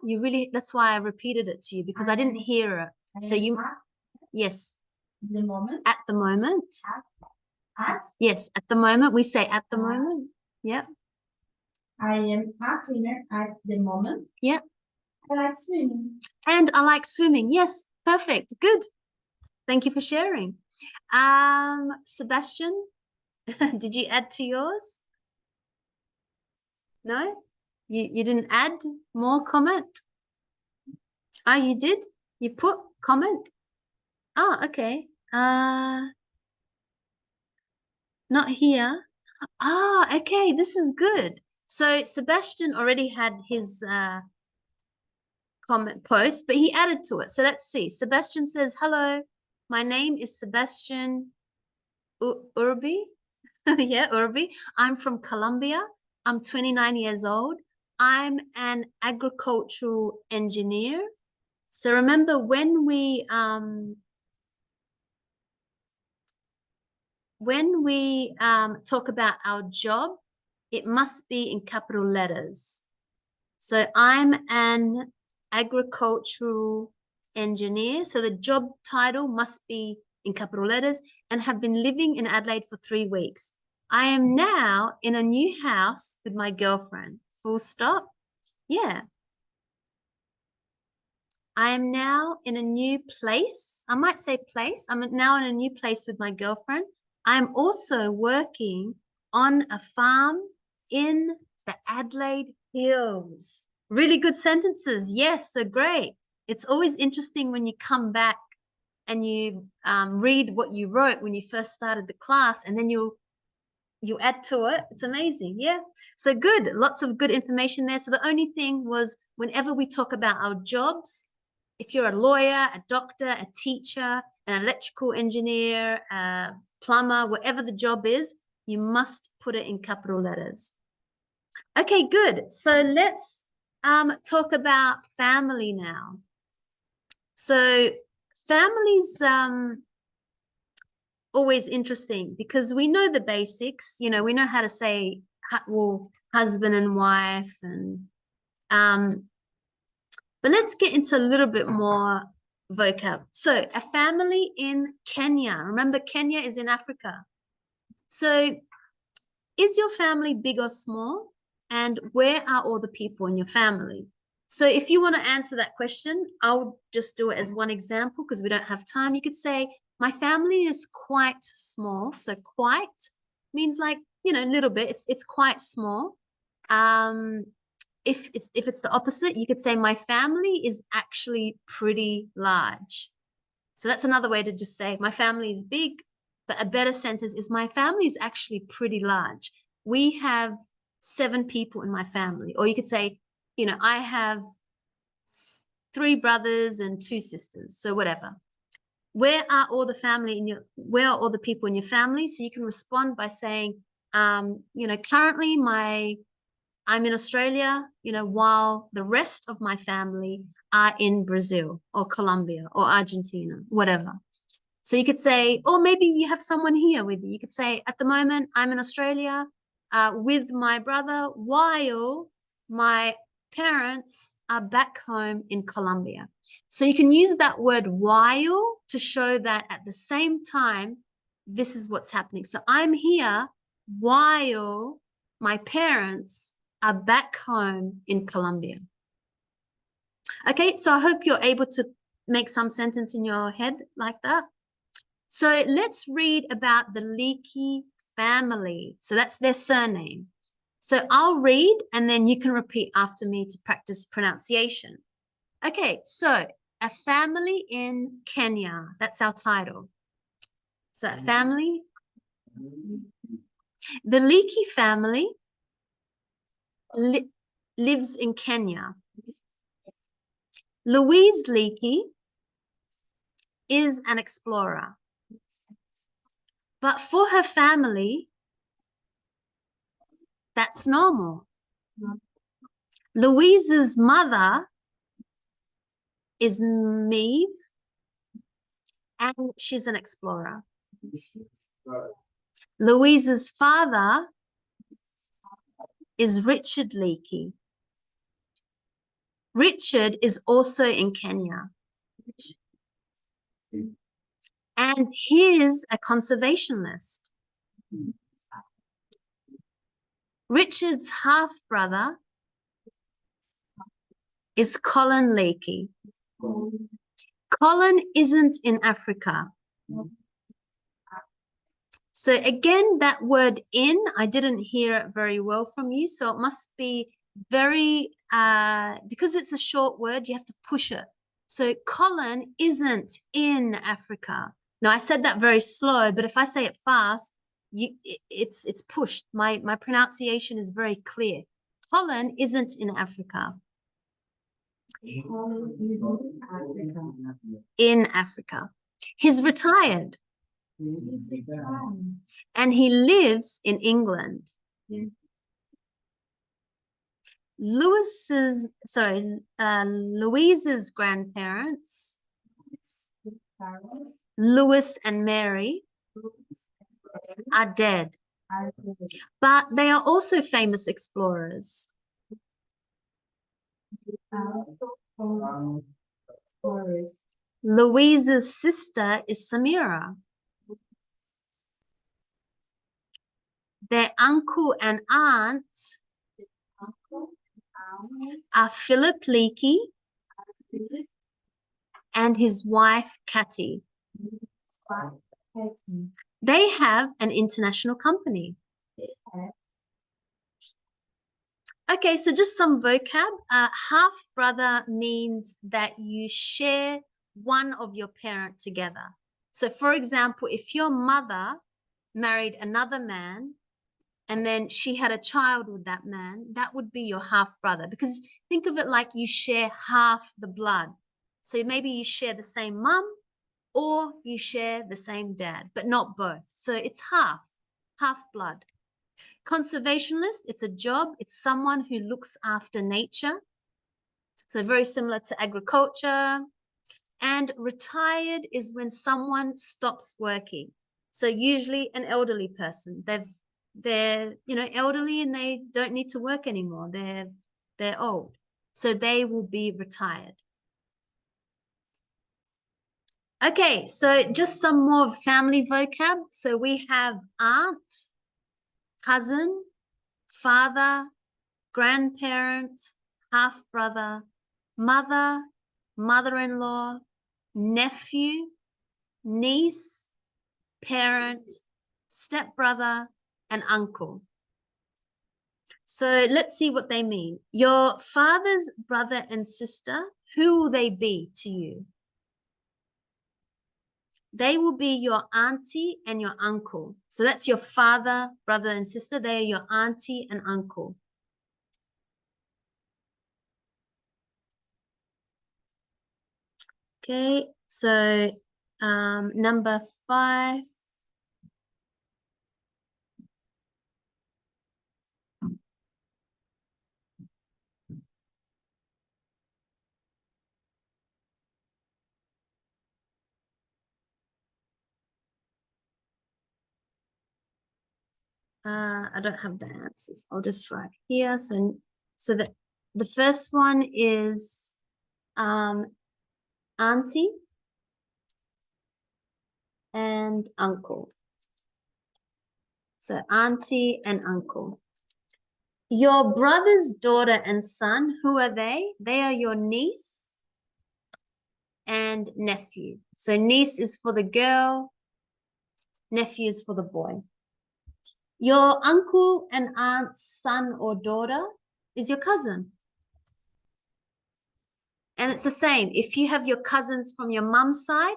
that's why I repeated it to you because I didn't hear it. So you, yes. The moment. At the moment. At. Yes. At the moment. We say at the moment. Yep. I am a cleaner at the moment. Yep. I like swimming. And I like swimming. Yes. Perfect. Good. Thank you for sharing. Sebastian, did you add to yours? No? You didn't add more comment? Ah, you did? You put comment? Oh, okay. Not here. Ah, okay, this is good. So Sebastian already had his comment post, but he added to it. So let's see. Sebastian says, hello, my name is Sebastian Urbi. Yeah, Urbi. I'm from Colombia. I'm 29 years old. I'm an agricultural engineer. So remember when we talk about our job, it must be in capital letters. So I'm an agricultural engineer. So the job title must be in capital letters and have been living in Adelaide for 3 weeks. I am now in a new house with my girlfriend. Full stop. Yeah. I am now in a new place. I might say place. I'm now in a new place with my girlfriend. I'm also working on a farm in the Adelaide Hills. Really good sentences. Yes, so great. It's always interesting when you come back and you read what you wrote when you first started the class, and then you add to it. It's amazing. Yeah. So good. Lots of good information there. So the only thing was whenever we talk about our jobs, if you're a lawyer, a doctor, a teacher, an electrical engineer, a plumber, whatever the job is, you must put it in capital letters. Okay, good. So let's talk about family now. So families always interesting because we know the basics. You know, we know how to say, well, husband and wife, and but let's get into a little bit more vocab. So a family in Kenya. Remember, Kenya is in Africa. So is your family big or small? And where are all the people in your family? So if you want to answer that question, I'll just do it as one example because we don't have time. You could say, my family is quite small. So quite means like, you know, a little bit. It's quite small. If it's the opposite, you could say my family is actually pretty large. So that's another way to just say my family is big, but a better sentence is my family is actually pretty large. We have 7 people in my family. Or you could say, you know, I have 3 brothers and 2 sisters. So whatever. Where are all the where are all the people in your family? So you can respond by saying, you know, currently I'm in Australia, you know, while the rest of my family are in Brazil or Colombia or Argentina, whatever. So you could say, or maybe you have someone here with you. You could say, at the moment, I'm in Australia with my brother while my parents are back home in Colombia. So you can use that word while to show that at the same time, this is what's happening. So I'm here while my parents are back home in Colombia. Okay, so I hope you're able to make some sentence in your head like that. So let's read about the Leakey family. So that's their surname. So I'll read and then you can repeat after me to practice pronunciation. Okay, so a family in Kenya. That's our title. So a family. The Leakey family lives in Kenya. Louise Leakey is an explorer. But for her family, that's normal. Louise's mother is Maeve, and she's an explorer. Louise's father is Richard Leakey. Richard is also in Kenya. And here's a conservationist. Richard's half-brother is Colin Leakey. Colin isn't in Africa. So again, that word in, I didn't hear it very well from you. So it must be very, because it's a short word, you have to push it. So Colin isn't in Africa. Now I said that very slow, but if I say it fast, it's pushed. My pronunciation is very clear. Colin isn't in Africa. Home in Africa. In Africa. He's retired Fine. and he lives in England. Louise's grandparents, Parents Louis and Mary, are dead, are good. but they are also famous explorers. Also home forest. Louise's sister is Samira. Their uncle and aunt Uncle, aunt, are Philip Leakey Philip, and his wife, Catty. wife, Peggy. They have an international company. have Okay, so just some vocab. Half brother means that you share one of your parent together. So for example, if your mother married another man and then she had a child with that man, that would be your half brother, because think of it like you share half the blood. So maybe you share the same mum or you share the same dad, but not both. So it's half blood. Conservationist, it's a job. It's someone who looks after nature. So very similar to agriculture. And retired is when someone stops working. So usually an elderly person. They're elderly and they don't need to work anymore. They're old. So they will be retired. Okay, so just some more family vocab. So we have aunt, cousin, father, grandparent, half brother, mother, mother-in-law, nephew, niece, parent, stepbrother, and uncle. So let's see what they mean. Your father's brother and sister, who will they be to you? They will be your auntie and your uncle. So that's your father, brother, and sister. They are your auntie and uncle. Okay, so number 5. I don't have the answers. I'll just write here. So the first one is auntie and uncle. So auntie and uncle. Your brother's daughter and son, who are they? They are your niece and nephew. So niece is for the girl, nephew is for the boy. Your uncle and aunt's son or daughter is your cousin. And it's the same. If you have your cousins from your mum's side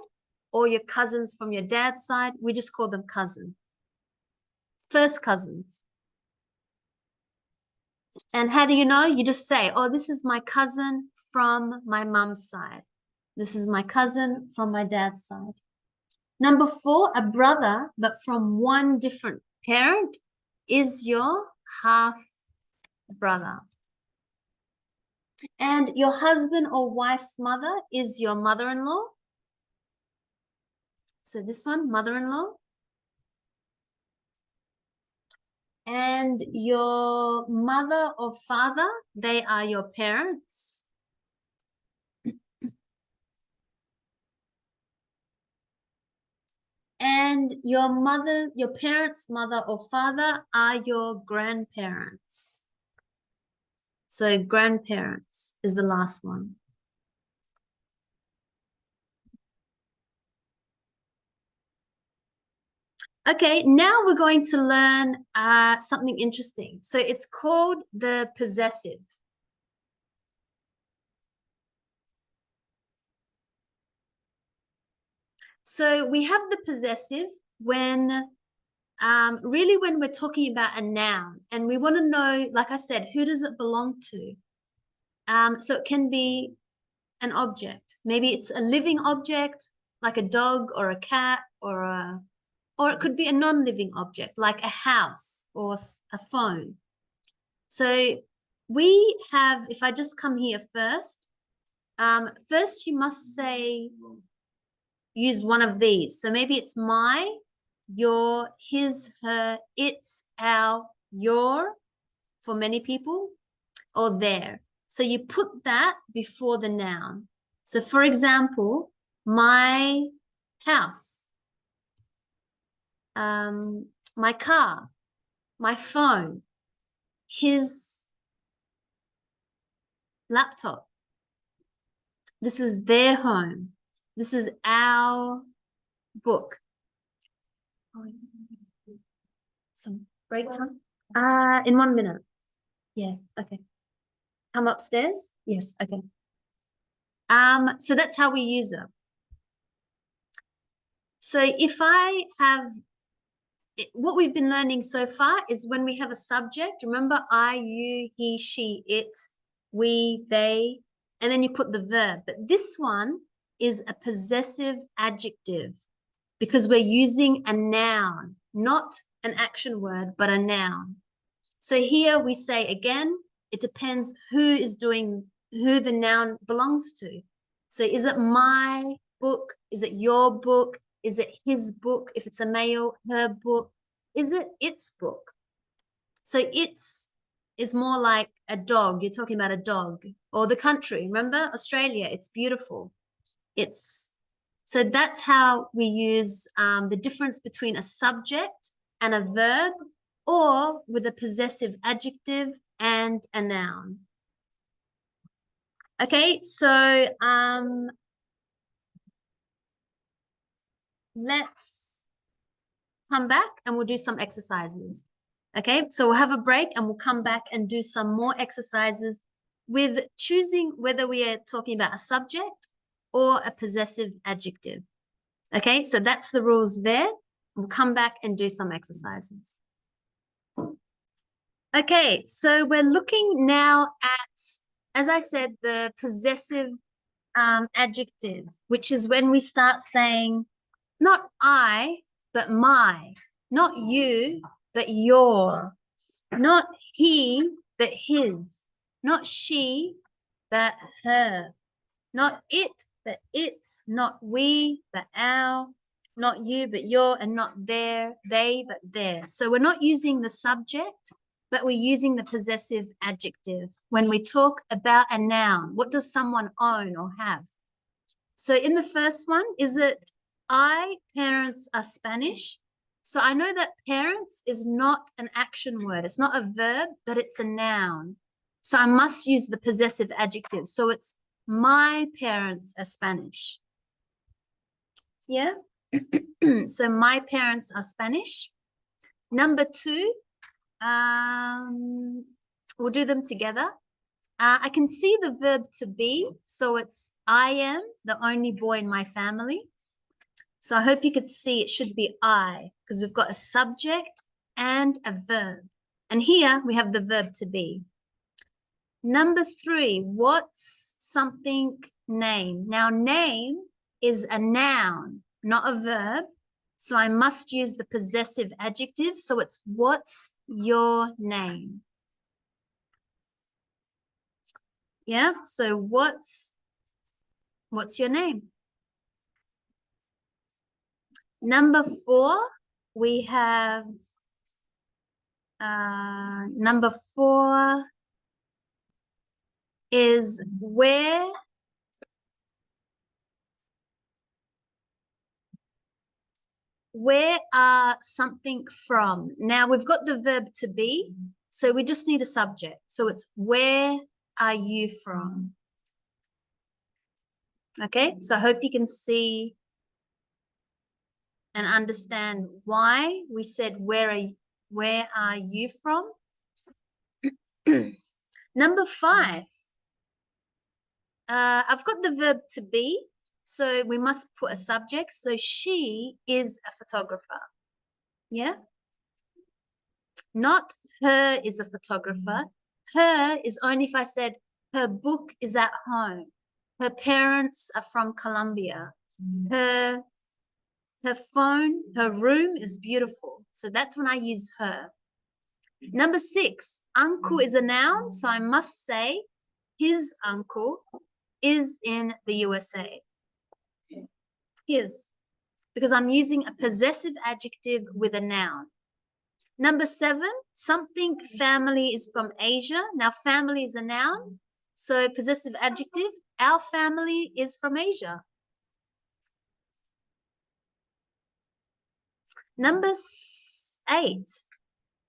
or your cousins from your dad's side, we just call them cousin. First cousins. And how do you know? You just say, oh, this is my cousin from my mum's side. This is my cousin from my dad's side. Number 4, a brother, but from one different parent, is your half brother. And your husband or wife's mother is your mother-in-law. So this one, mother-in-law. And your mother or father, they are your parents. And your parents' mother or father are your grandparents. So grandparents is the last one. Okay, now we're going to learn something interesting. So it's called the possessive. So we have the possessive when really when we're talking about a noun and we want to know, like I said, who does it belong to? So it can be an object. Maybe it's a living object, like a dog or a cat, or it could be a non-living object, like a house or a phone. So we have, if I just come here first, first you must say, use one of these. So maybe it's my, your, his, her, its, our, your, for many people, or their. So you put that before the noun. So for example, my house, my car, my phone, his laptop. This is their home. This is our book. Some break time? In 1 minute. Yeah, okay. Come upstairs? Yes, okay. So that's how we use it. So if I have, what we've been learning so far is when we have a subject, remember I, you, he, she, it, we, they, and then you put the verb. But this one is a possessive adjective because we're using a noun, not an action word, but a noun. So here we say again, it depends who is doing, who the noun belongs to. So is it my book? Is it your book? Is it his book? If it's a male, her book. Is it its book? So its is more like a dog. You're talking about a dog. Or the country. Remember Australia? It's beautiful. It's. So that's how we use the difference between a subject and a verb, or with a possessive adjective and a noun. Okay, so let's come back and we'll do some exercises. Okay, so we'll have a break and we'll come back and do some more exercises with choosing whether we are talking about a subject or a possessive adjective. Okay, so that's the rules there. We'll come back and do some exercises. Okay, so we're looking now at, as I said, the possessive adjective, which is when we start saying, not I, but my, not you, but your, not he, but his, not she, but her, not it, but its, not we, but our, not you, but your, and not their, they, but their. So we're not using the subject, but we're using the possessive adjective. When we talk about a noun, what does someone own or have? So in the first one, is it parents are Spanish? So I know that parents is not an action word. It's not a verb, but it's a noun. So I must use the possessive adjective. So it's my parents are Spanish. Yeah? So my parents are Spanish. Number two, we'll do them together. I can see the verb to be, so it's I am the only boy in my family. So I hope you could see it should be I, because we've got a subject and a verb. And here we have the verb to be. Number three, what's something name? Now name is a noun, not a verb. So I must use the possessive adjective. So it's what's your name? Yeah, so what's your name? Number four, we have number four is where are something from? Now we've got the verb to be, so we just need a subject. So it's where are you from? Okay, so I hope you can see and understand why we said where are you from? Number five, I've got the verb to be, so we must put a subject. So she is a photographer. Yeah? Not her is a photographer. Her is only if I said her book is at home. Her parents are from Colombia. Her phone, her room is beautiful. So that's when I use her. Number 6, uncle is a noun. So I must say his uncle is in the USA. His, because I'm using a possessive adjective with a noun. Number 7, something family is from Asia. Now family is a noun. So possessive adjective, our family is from Asia. Number 8,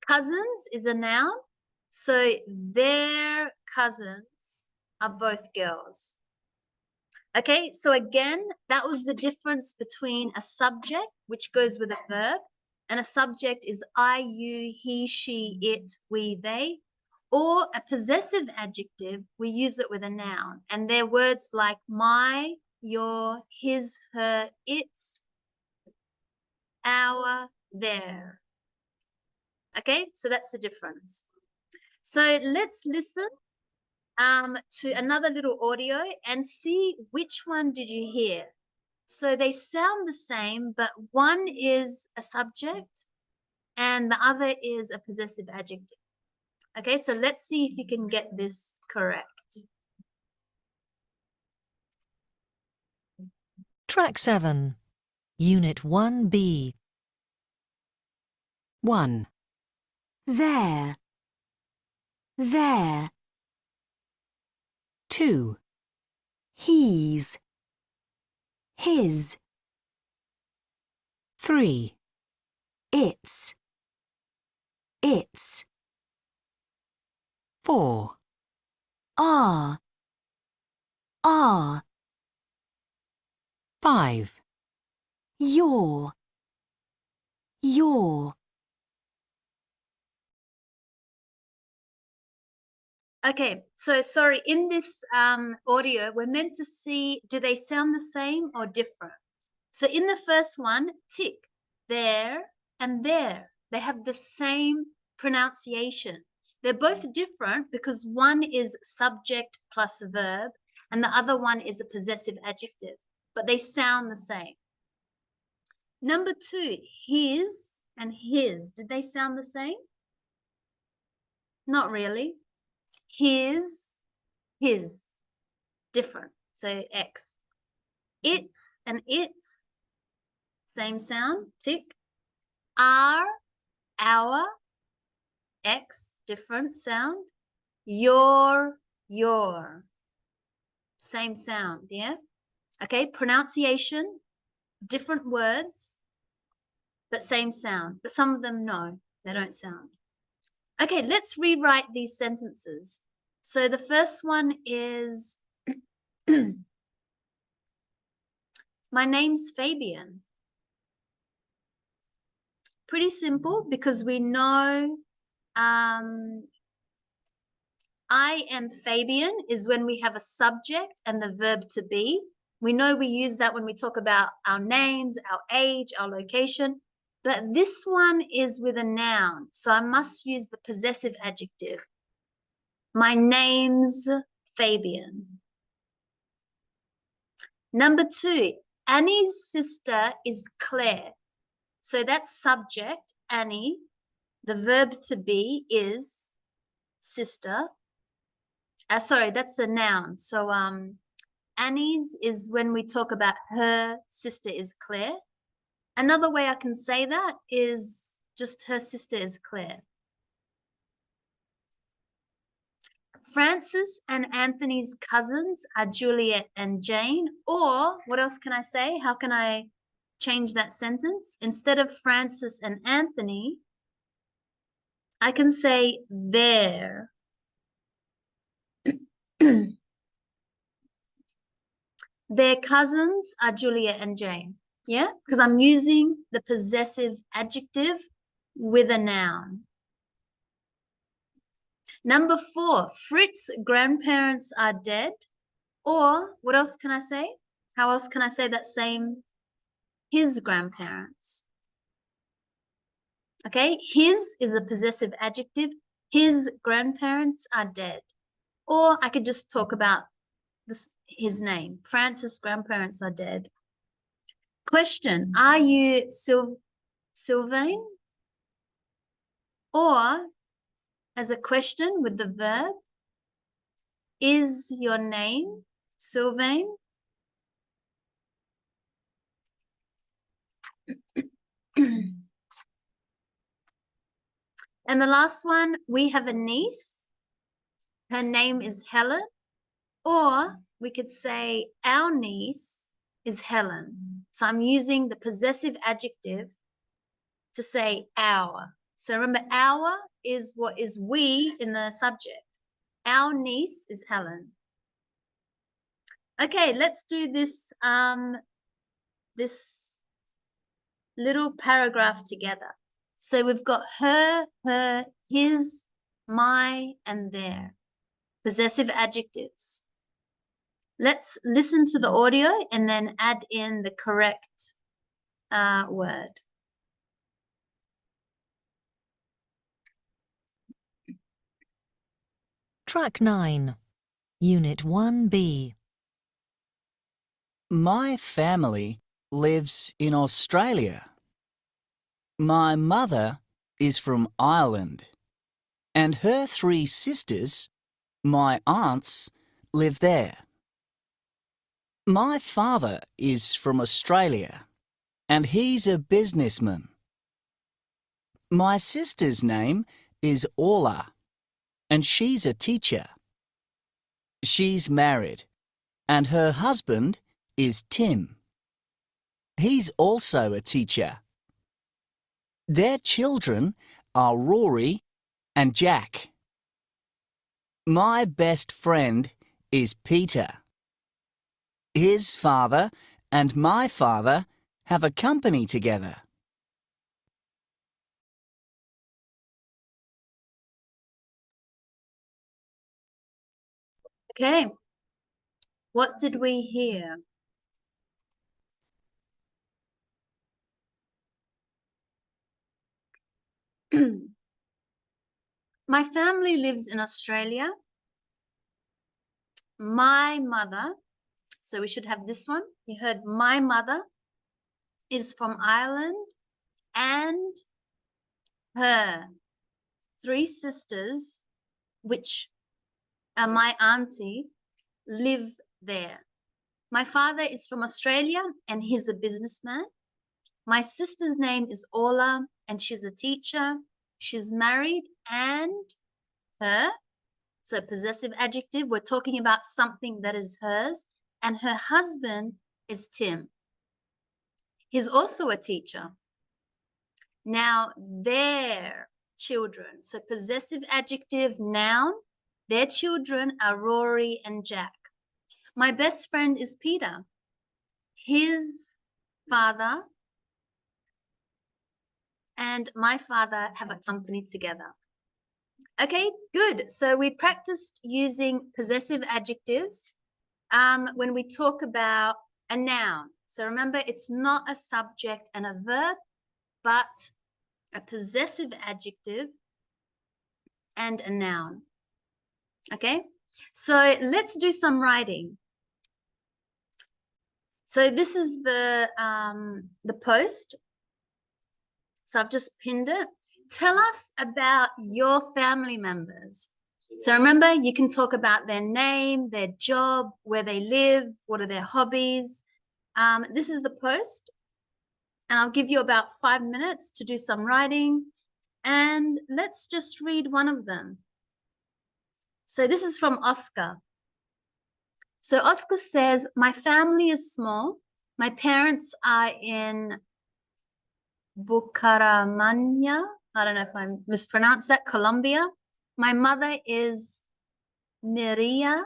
cousins is a noun. So their cousins are both girls. Okay, so again, that was the difference between a subject, which goes with a verb, and a subject is I, you, he, she, it, we, they, or a possessive adjective, we use it with a noun. And they're words like my, your, his, her, its, our, their. Okay, so that's the difference. So let's listen to another little audio and see which one did you hear. So they sound the same, but one is a subject and the other is a possessive adjective. Okay, so let's see if you can get this correct. Track 7, Unit 1B. 1. There. There. 2. He's. His. 3. It's. Its. 4. Are. 5. Your. Okay, so sorry, in this audio, we're meant to see, do they sound the same or different? So in the first one, tick, there and there. They have the same pronunciation. They're both different because one is subject plus verb and the other one is a possessive adjective, but they sound the same. Number 2, his and his. Did they sound the same? Not really. His, different. So X. Its and its, same sound, tick. Our, X, different sound. Your, same sound, yeah? Okay, pronunciation, different words, but same sound. But some of them, no, they don't sound. Okay, let's rewrite these sentences. So the first one is, my name's Fabian. Pretty simple because we know I am Fabian is when we have a subject and the verb to be. We know we use that when we talk about our names, our age, our location, but this one is with a noun. So I must use the possessive adjective. My name's Fabian. Number 2, Annie's sister is Claire. So that's subject, Annie. The verb to be is sister. Sorry, that's a noun. So Annie's is when we talk about her sister is Claire. Another way I can say that is just her sister is Claire. Francis and Anthony's cousins are Juliet and Jane. Or what else can I say? How can I change that sentence? Instead of Francis and Anthony, I can say their. Their cousins are Juliet and Jane. Yeah, because I'm using the possessive adjective with a noun. Number 4, Fritz's grandparents are dead. Or what else can I say? How else can I say that same? His grandparents. Okay, his is a possessive adjective. His grandparents are dead. Or I could just talk about this, his name. Francis' grandparents are dead. Question, are you Sylvain? Or as a question with the verb, is your name Sylvain? And the last one, we have a niece. Her name is Helen. Or we could say our niece is Helen. So I'm using the possessive adjective to say our. So remember, our is what is we in the subject. Our niece is Helen. Okay, let's do this, this little paragraph together. So we've got her, his, my, and their. Possessive adjectives. Let's listen to the audio and then add in the correct word. Track 9, Unit 1B. My family lives in Australia. My mother is from Ireland, and her 3 sisters, my aunts, live there. My father is from Australia, and he's a businessman. My sister's name is Orla, and she's a teacher. She's married, and her husband is Tim. He's also a teacher. Their children are Rory and Jack. My best friend is Peter. His father and my father have a company together. Okay, what did we hear? My family lives in Australia. My mother, so we should have this one. You heard my mother is from Ireland, and her 3 sisters, which are my auntie, live there. My father is from Australia and he's a businessman. My sister's name is Orla and she's a teacher. She's married, and her, so possessive adjective, we're talking about something that is hers, and her husband is Tim. He's also a teacher. Now, their children, so possessive adjective, noun, their children are Rory and Jack. My best friend is Peter. His father and my father have a company together. Okay, good. So we practiced using possessive adjectives when we talk about a noun. So remember, it's not a subject and a verb, but a possessive adjective and a noun. Okay, so let's do some writing. So this is the post. So I've just pinned it. Tell us about your family members. So remember, you can talk about their name, their job, where they live, what are their hobbies. This is the post, and I'll give you about 5 minutes to do some writing, and let's just read one of them. So this is from Oscar. So Oscar says, my family is small. My parents are in Bucaramanga. I don't know if I mispronounced that, Colombia. My mother is Maria.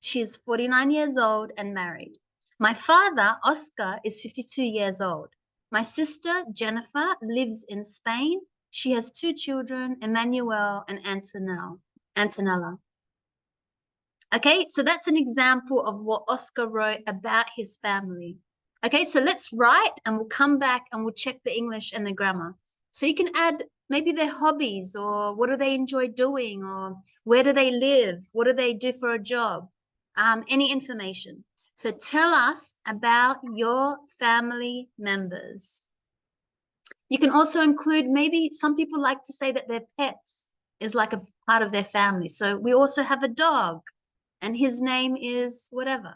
She's 49 years old and married. My father, Oscar, is 52 years old. My sister, Jennifer, lives in Spain. She has 2 children, Emmanuel and Antonella. Okay, so that's an example of what Oscar wrote about his family. Okay, so let's write and we'll come back and we'll check the English and the grammar. So you can add maybe their hobbies, or what do they enjoy doing, or where do they live? What do they do for a job? any information. So tell us about your family members. You can also include, maybe some people like to say that their pets is like a part of their family. So we also have a dog and his name is whatever.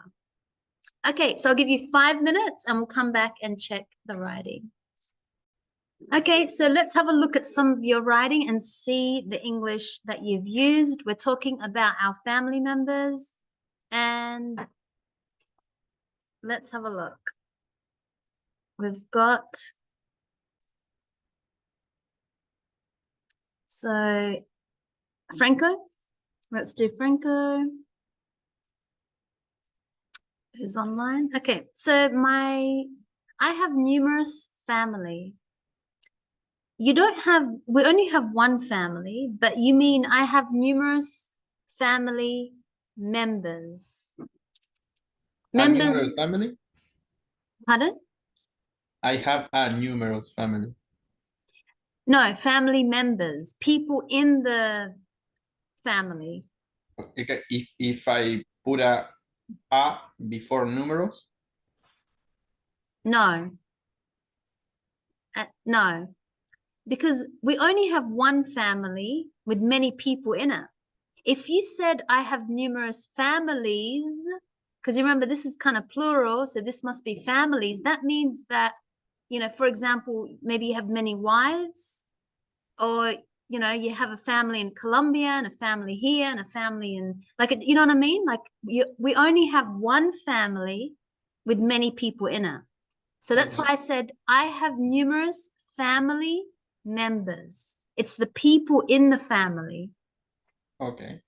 Okay, so I'll give you 5 minutes and we'll come back and check the writing. Okay, so let's have a look at some of your writing and see the English that you've used. We're talking about our family members, and let's have a look. We've got, so Franco, let's do Franco. Who's online? Okay, so I have numerous family. You don't have, we only have one family, but you mean I have numerous family members. A numerous family? Pardon? I have a numerous family. No, family members, people in the family. Okay, if I put a before numerous? No. No. Because we only have one family with many people in it. If you said I have numerous families, because you remember this is kind of plural, so this must be families, that means that, you know, for example, maybe you have many wives, or, you know, you have a family in Colombia and a family here and a family in, like, you know what I mean? Like, we only have one family with many people in it. So that's why I said I have numerous family members. It's the people in the family. Okay.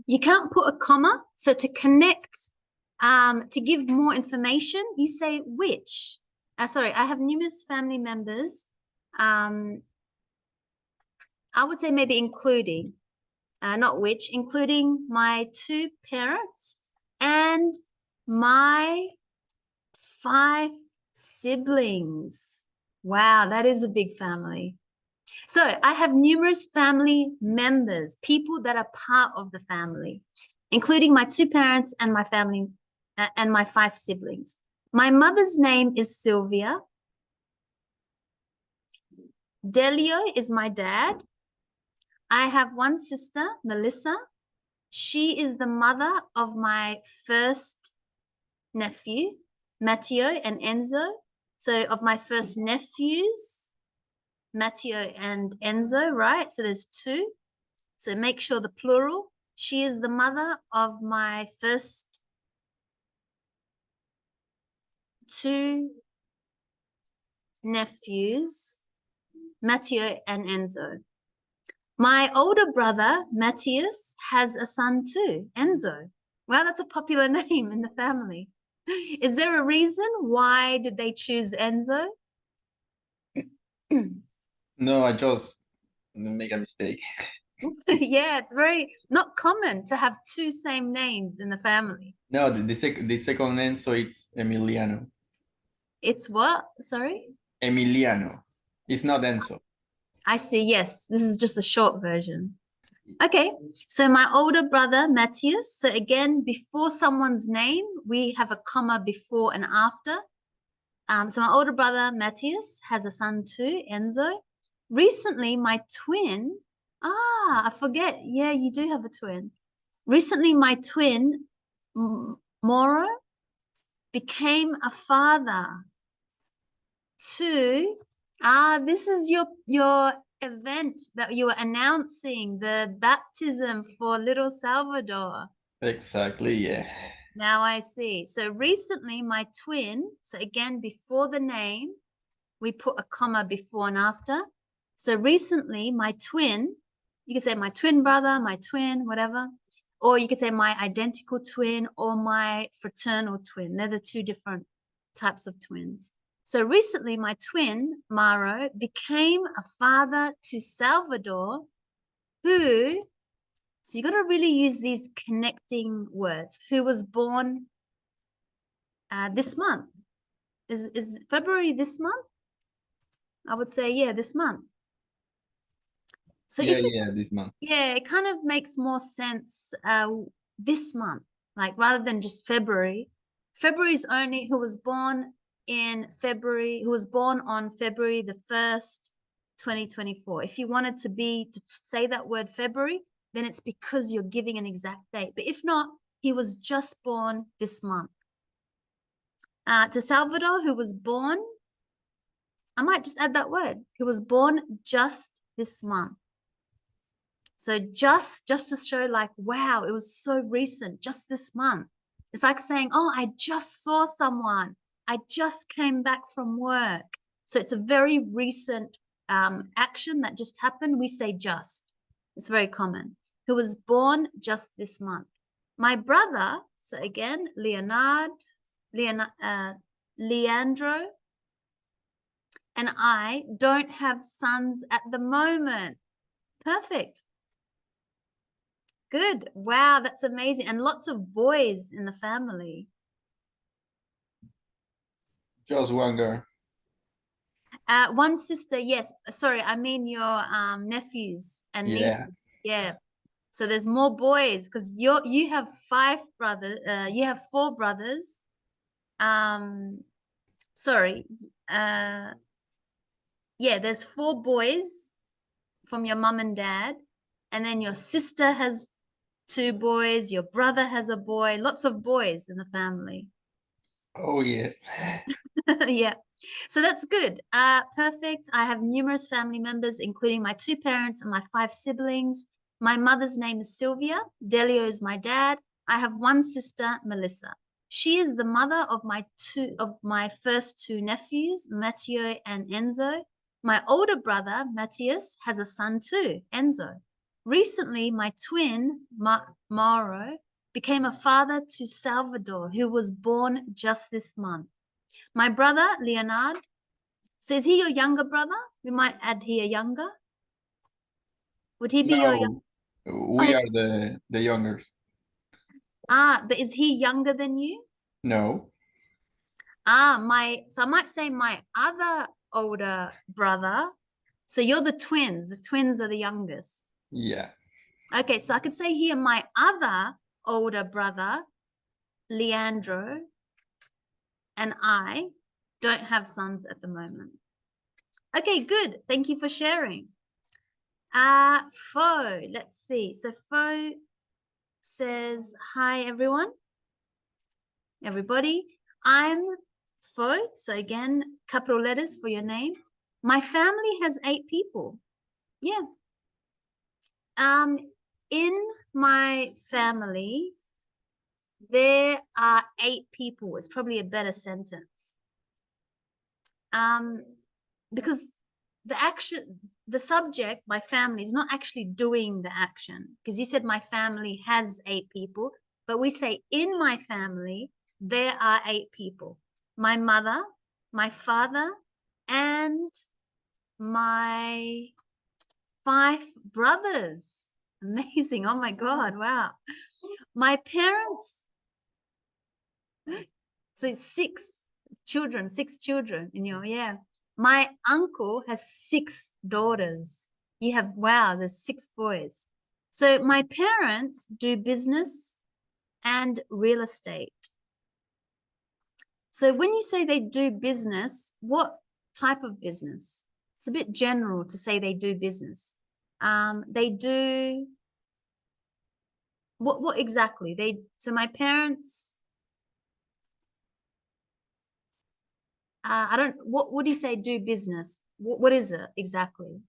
You can't put a comma. So to connect, to give more information, you say which. Sorry, I have numerous family members. I would say maybe including, not which, including my 2 parents and my 5 siblings. Wow, that is a big family. So I have numerous family members, people that are part of the family, including my 2 parents and my family and my 5 siblings. My mother's name is Sylvia. Delio is my dad. I have 1 sister, Melissa. She is the mother of my first nephew, Matteo and Enzo. So of my first nephews, Matteo and Enzo, right? So there's 2. So make sure the plural. She is the mother of my first 2 nephews, Matteo and Enzo. My older brother, Matthias, has a son too, Enzo. Wow, that's a popular name in the family. Is there a reason why did they choose Enzo? No, I just make a mistake. Yeah, it's very not common to have 2 same names in the family. No, the second name, so it's Emiliano. It's what? Sorry? Emiliano. It's not Enzo. I see. Yes, this is just the short version. Okay, so my older brother, Matthias. So again, before someone's name, we have a comma before and after. So my older brother, Matthias, has a son too, Enzo. Recently, my twin, I forget. Yeah, you do have a twin. Recently, my twin, Moro, became a father to, this is your event that you were announcing, the baptism for little Salvador. Exactly, yeah. Now I see. So recently my twin, so again, before the name, we put a comma before and after. So recently my twin, you could say my twin brother, my twin, whatever. Or you could say my identical twin or my fraternal twin. They're the 2 different types of twins. So recently my twin, Maro, became a father to Salvador, who, so you got to really use these connecting words, who was born this month. Is February this month? I would say, yeah, this month. So Yeah, if it's, yeah, this month. yeah, it kind of makes more sense this month. Like rather than just February. February is only who was born on February the 1st, 2024. If you wanted to say that word February, then it's because you're giving an exact date. But if not, he was just born this month. To Salvador, who was born, I might just add that word, who was born just this month. So just to show like, wow, it was so recent, just this month. It's like saying, oh, I just saw someone. I just came back from work. So it's a very recent action that just happened. We say just. It's very common. Who was born just this month. My brother, so again, Leandro, and I don't have sons at the moment. Perfect. Good. Wow, that's amazing. And lots of boys in the family. Just one girl. One sister, yes. Sorry, I mean your nephews and Yeah. nieces. Yeah. So there's more boys because you have you have 4 brothers. Sorry. Yeah, there's 4 boys from your mum and dad, and then your sister has 2 boys, your brother has a boy, lots of boys in the family. Oh, yes. Yeah, so that's good. Perfect. I have numerous family members, including my 2 parents and my 5 siblings. My mother's name is Sylvia. Delio is my dad. I have 1 sister, Melissa. She is the mother of my first 2 nephews, Matteo and Enzo. My older brother, Matthias, has a son too, Enzo. Recently, my twin, Mauro, became a father to Salvador, who was born just this month. My brother, Leonard. So is he your younger brother? We might add here younger. Would he be your No, Oh, we are the youngest. but is he younger than you? No. So I might say my other older brother. So you're the twins. The twins are the youngest. Yeah. Okay, so I could say here my other older brother, Leandro, and I don't have sons at the moment. Okay, good. Thank you for sharing. Fo, let's see. So Fo says, hi, everyone. Everybody. I'm Fo. So again, capital letters for your name. My family has 8 people. Yeah. In my family, there are 8 people. It's probably a better sentence. Because the subject, my family, is not actually doing the action. Because you said my family has 8 people, but we say in my family, there are 8 people. My mother, my father, and my 5 brothers. Amazing. Oh my God. Wow. My parents, so it's 6 children in your, yeah. My uncle has 6 daughters. You have, wow, there's 6 boys. So my parents do business and real estate. So when you say they do business, what type of business? It's a bit general to say they do business. They do, what exactly? So my parents, I don't, what would you say do business? What is it exactly?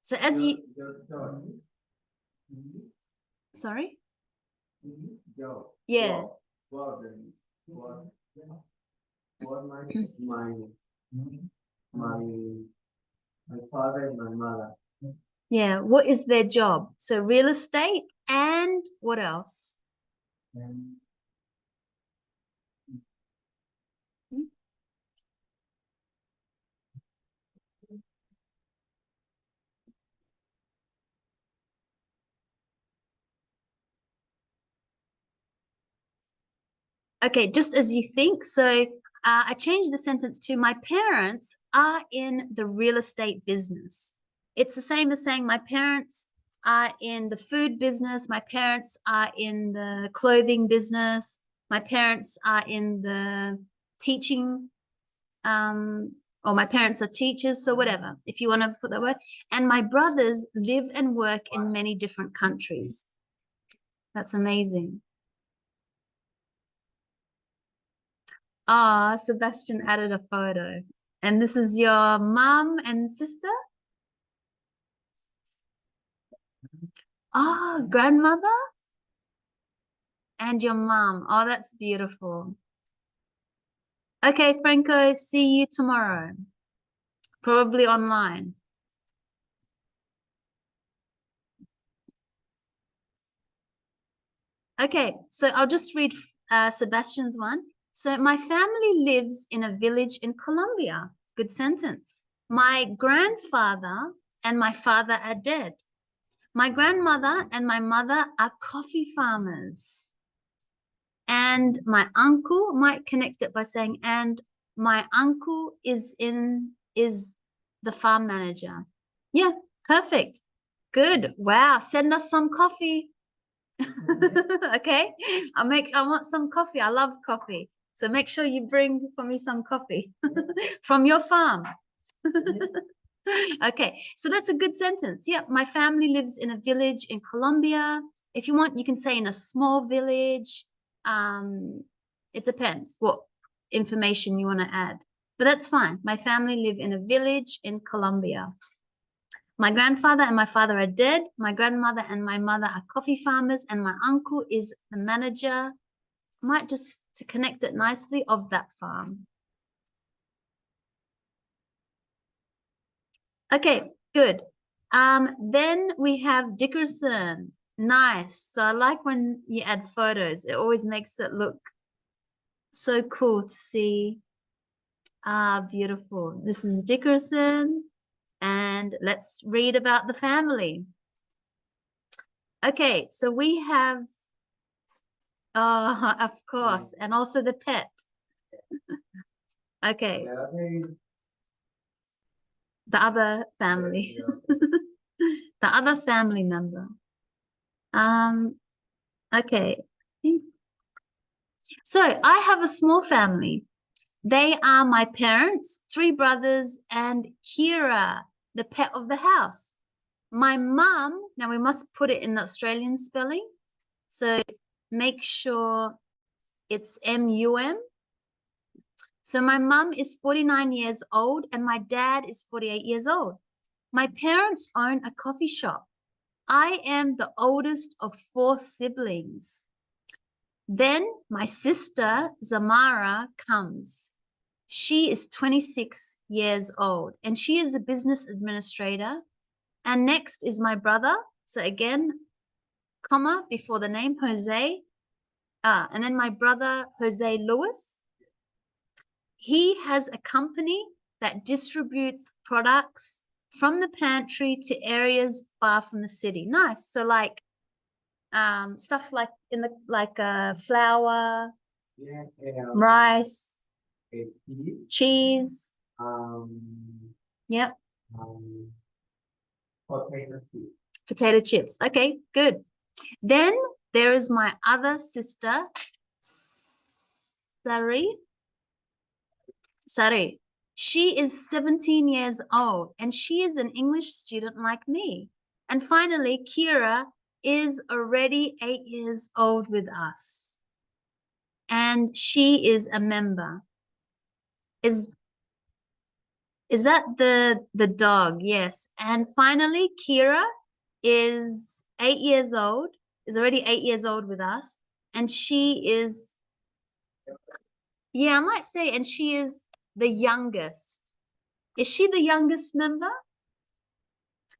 So as you, sorry? Yeah. My father and my mother. Yeah, what is their job? So real estate and what else? Okay, just as you think. So I changed the sentence to my parents are in the real estate business. It's the same as saying my parents are in the food business. My parents are in the clothing business. My parents are in the teaching, or my parents are teachers. So whatever, if you want to put that word. And my brothers live and work in many different countries. That's amazing. Ah, Sebastian added a photo. And this is your mom and sister? Ah, grandmother? And your mom. Oh, that's beautiful. Okay, Franco, see you tomorrow. Probably online. Okay, so I'll just read Sebastian's one. So my family lives in a village in Colombia. Good sentence. My grandfather and my father are dead. My grandmother and my mother are coffee farmers. And my uncle might connect it by saying, and my uncle is the farm manager. Yeah, perfect. Good. Wow. Send us some coffee. Okay. I want some coffee. I love coffee. So make sure you bring for me some coffee from your farm. Okay, so that's a good sentence. Yeah, my family lives in a village in Colombia. If you want, you can say in a small village. It depends what information you want to add, but that's fine. My family live in a village in Colombia. My grandfather and my father are dead. My grandmother and my mother are coffee farmers, and my uncle is the manager. Might just to connect it nicely of that farm. Okay, good. Then we have Dickerson. Nice. So I like when you add photos. It always makes it look so cool to see. Ah, beautiful. This is Dickerson. And let's read about the family. Okay, so we have, oh, of course, and also the pet. Okay. The other family. The other family member. Okay. So I have a small family. They are my parents, 3 brothers, and Kira, the pet of the house. My mum, now we must put it in the Australian spelling. So make sure it's M-U-M. So my mum is 49 years old and my dad is 48 years old. My parents own a coffee shop. I am the oldest of 4 siblings. Then my sister, Zamara, comes. She is 26 years old and she is a business administrator. And next is my brother. So again, comma before the name, Jose. And then my brother, Jose Luis. He has a company that distributes products from the pantry to areas far from the city. Nice. So like stuff like flour, rice, cheese. Yep. Potato chips. Okay, good. Then there is my other sister, Sari. She is 17 years old and she is an English student like me. And finally, Kira is already 8 years old with us. And she is a member. Is that the dog? Yes. And finally, Kira is 8 years old, is already 8 years old with us. And she is, yeah, I might say, and she is the youngest. Is she the youngest member?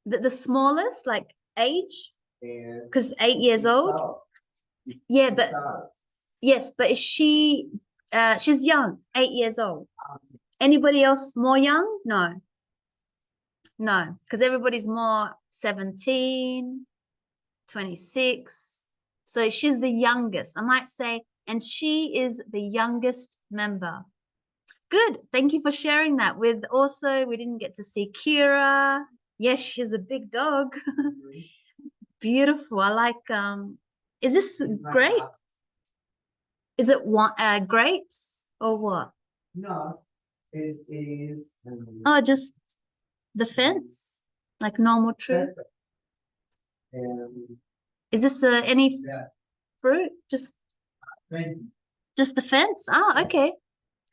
The smallest, like age? Because 8 years old? Yeah, but yes, but is she, she's young, 8 years old. Anybody else more young? No. No, because everybody's more 17, 26. So she's the youngest. I might say and she is the youngest member. Good. Thank you for sharing that with also, we didn't get to see Kira. Yes, she's a big dog. Beautiful. I like, is this grape? Is it grapes or what? No, it is. Oh, just the fence, like normal tree. Is this any fruit? Just the fence? Oh, okay.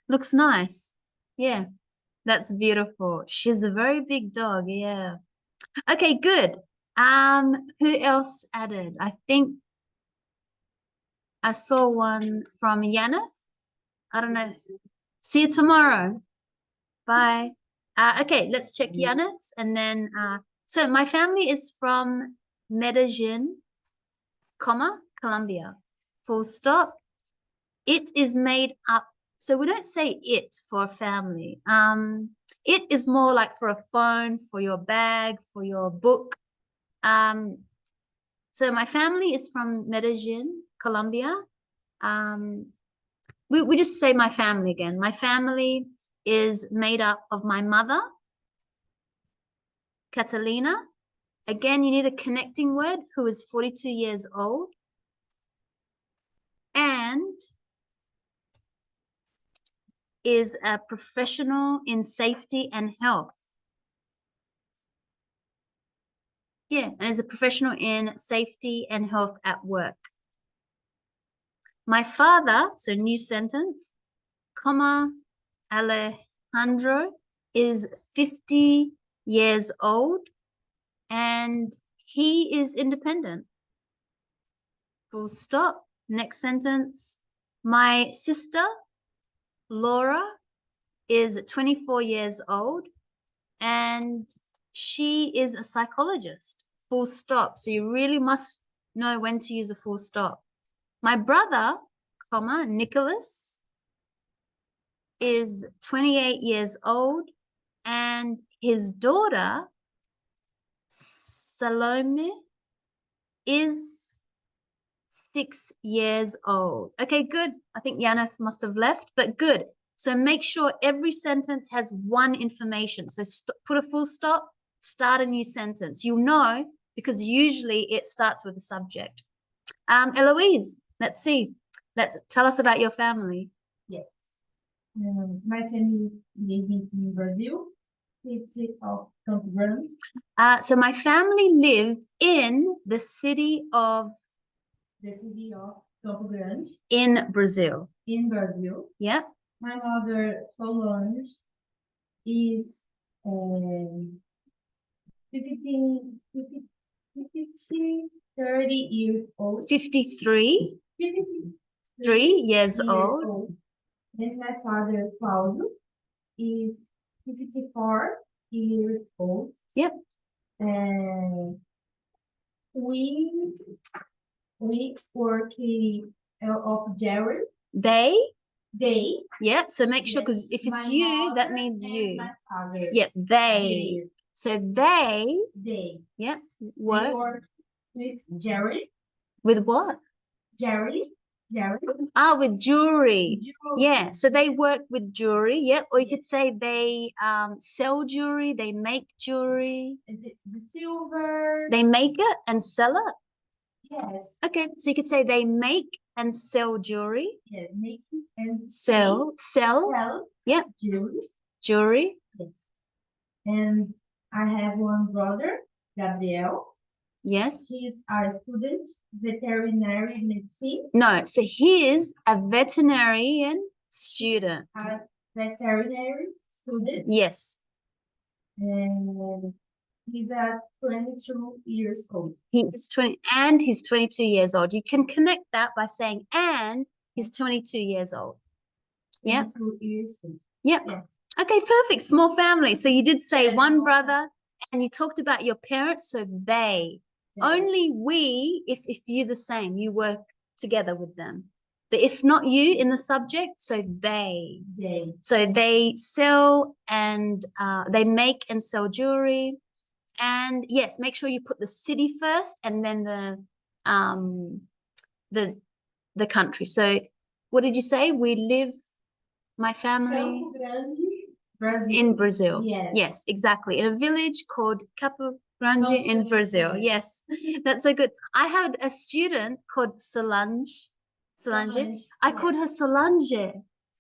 Looks nice. Yeah, that's beautiful. She's a very big dog. Yeah. Okay, good. Who else added? I think I saw one from Yaneth. I don't know. See you tomorrow. Bye. Okay, let's check Yaneth, and then so my family is from Medellin, Colombia. Full stop. It is made up. So we don't say it for a family. It is more like for a phone, for your bag, for your book. So my family is from Medellin, Colombia. We just say my family again. My family is made up of my mother, Catalina. Again, you need a connecting word, who is 42 years old. And is a professional in safety and health. Yeah, and is a professional in safety and health at work. My father, so new sentence, Alejandro is 50 years old and he is independent. Full stop. Next sentence. My sister, Laura, is 24 years old and she is a psychologist. Full stop. So you really must know when to use a full stop. My brother, Nicholas, is 28 years old and his daughter, Salome, is 6 years old. Okay, good. I think Yana must have left, but good. So make sure every sentence has one information. So put a full stop, start a new sentence. You'll know because usually it starts with a subject. Eloise, let's see. Tell us about your family. Yes. My family is living in Brazil, city of Campo Grande. So my family live in the city of Campo Grande. In Brazil. In Brazil. Yeah. My mother, Solange, is 30 years old. 53. 53 years old. And my father, Claudio, is 54 years old. Yep. And we work of Jerry. They. Yeah. So make sure, because if it's you, that means you. My father. Yep. They. So they. Yep. Work. They work with Jerry. With what? Jerry. With jewelry. Yeah. So they work with jewelry. Yep. Or you could say they sell jewelry. They make jewelry. The silver. They make it and sell it. Yes. Okay. So you could say they make and sell jewelry. Yes. Make and sell. Yep. Jewelry. Yes. And I have one brother, Gabriel. Yes. He's a student, veterinary medicine. No, so he is a veterinarian student. A veterinary student. Yes. And he's 22 years old. He's 20 and he's 22 years old. You can connect that by saying and he's 22 years old. Yeah. 22 years old. Yep. Yes. Okay, perfect. Small family. So you did say one brother and you talked about your parents, so they. Only we, if you the same, you work together with them. But if not you in the subject, so they. So they sell and they make and sell jewelry. And yes, make sure you put the city first and then the country. So What did you say? We live, my family, Campo Grande, Brazil. in Brazil. Yes. Yes, exactly. In a village called Campo Grande Campo in Grande, Brazil. yes. Yes, that's so good. I had a student called Solange. Solange. I called her Solange.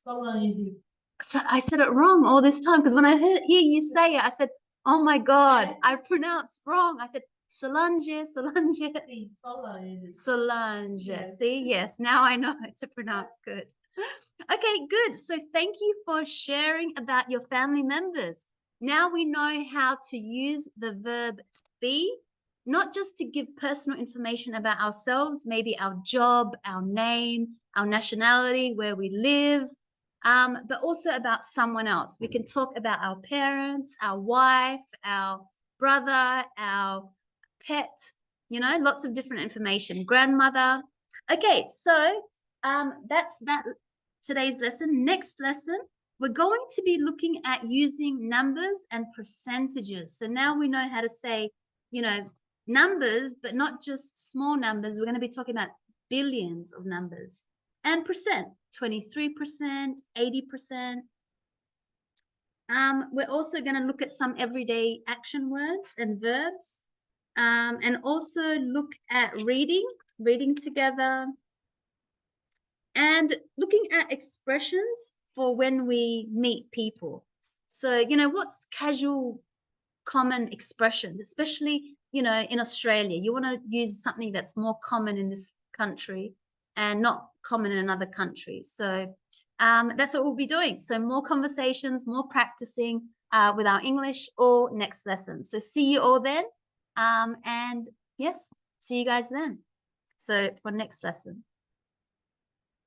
Solange. So I said it wrong all this time because when I hear you say it, I said, "Oh my God, I pronounced wrong." I said Solange, Solange, Sim, Solange. Solange. Yes. See, yes, now I know to pronounce good. Okay, good. So thank you for sharing about your family members. Now we know how to use the verb to be, not just to give personal information about ourselves, maybe our job, our name, our nationality, where we live, but also about someone else. We can talk about our parents, our wife, our brother, our pet, lots of different information, grandmother. Okay, so that's that today's lesson. Next lesson, we're going to be looking at using numbers and percentages. So now we know how to say, numbers, but not just small numbers. We're going to be talking about billions of numbers and percent, 23%, 80%. We're also going to look at some everyday action words and verbs, and also look at reading together, and looking at expressions for when we meet people. So, what's casual, common expressions, especially, in Australia. You want to use something that's more common in this country and not common in another country. So that's what we'll be doing. So more conversations, more practicing with our English or next lesson. So see you all then. And yes, see you guys then. So for next lesson.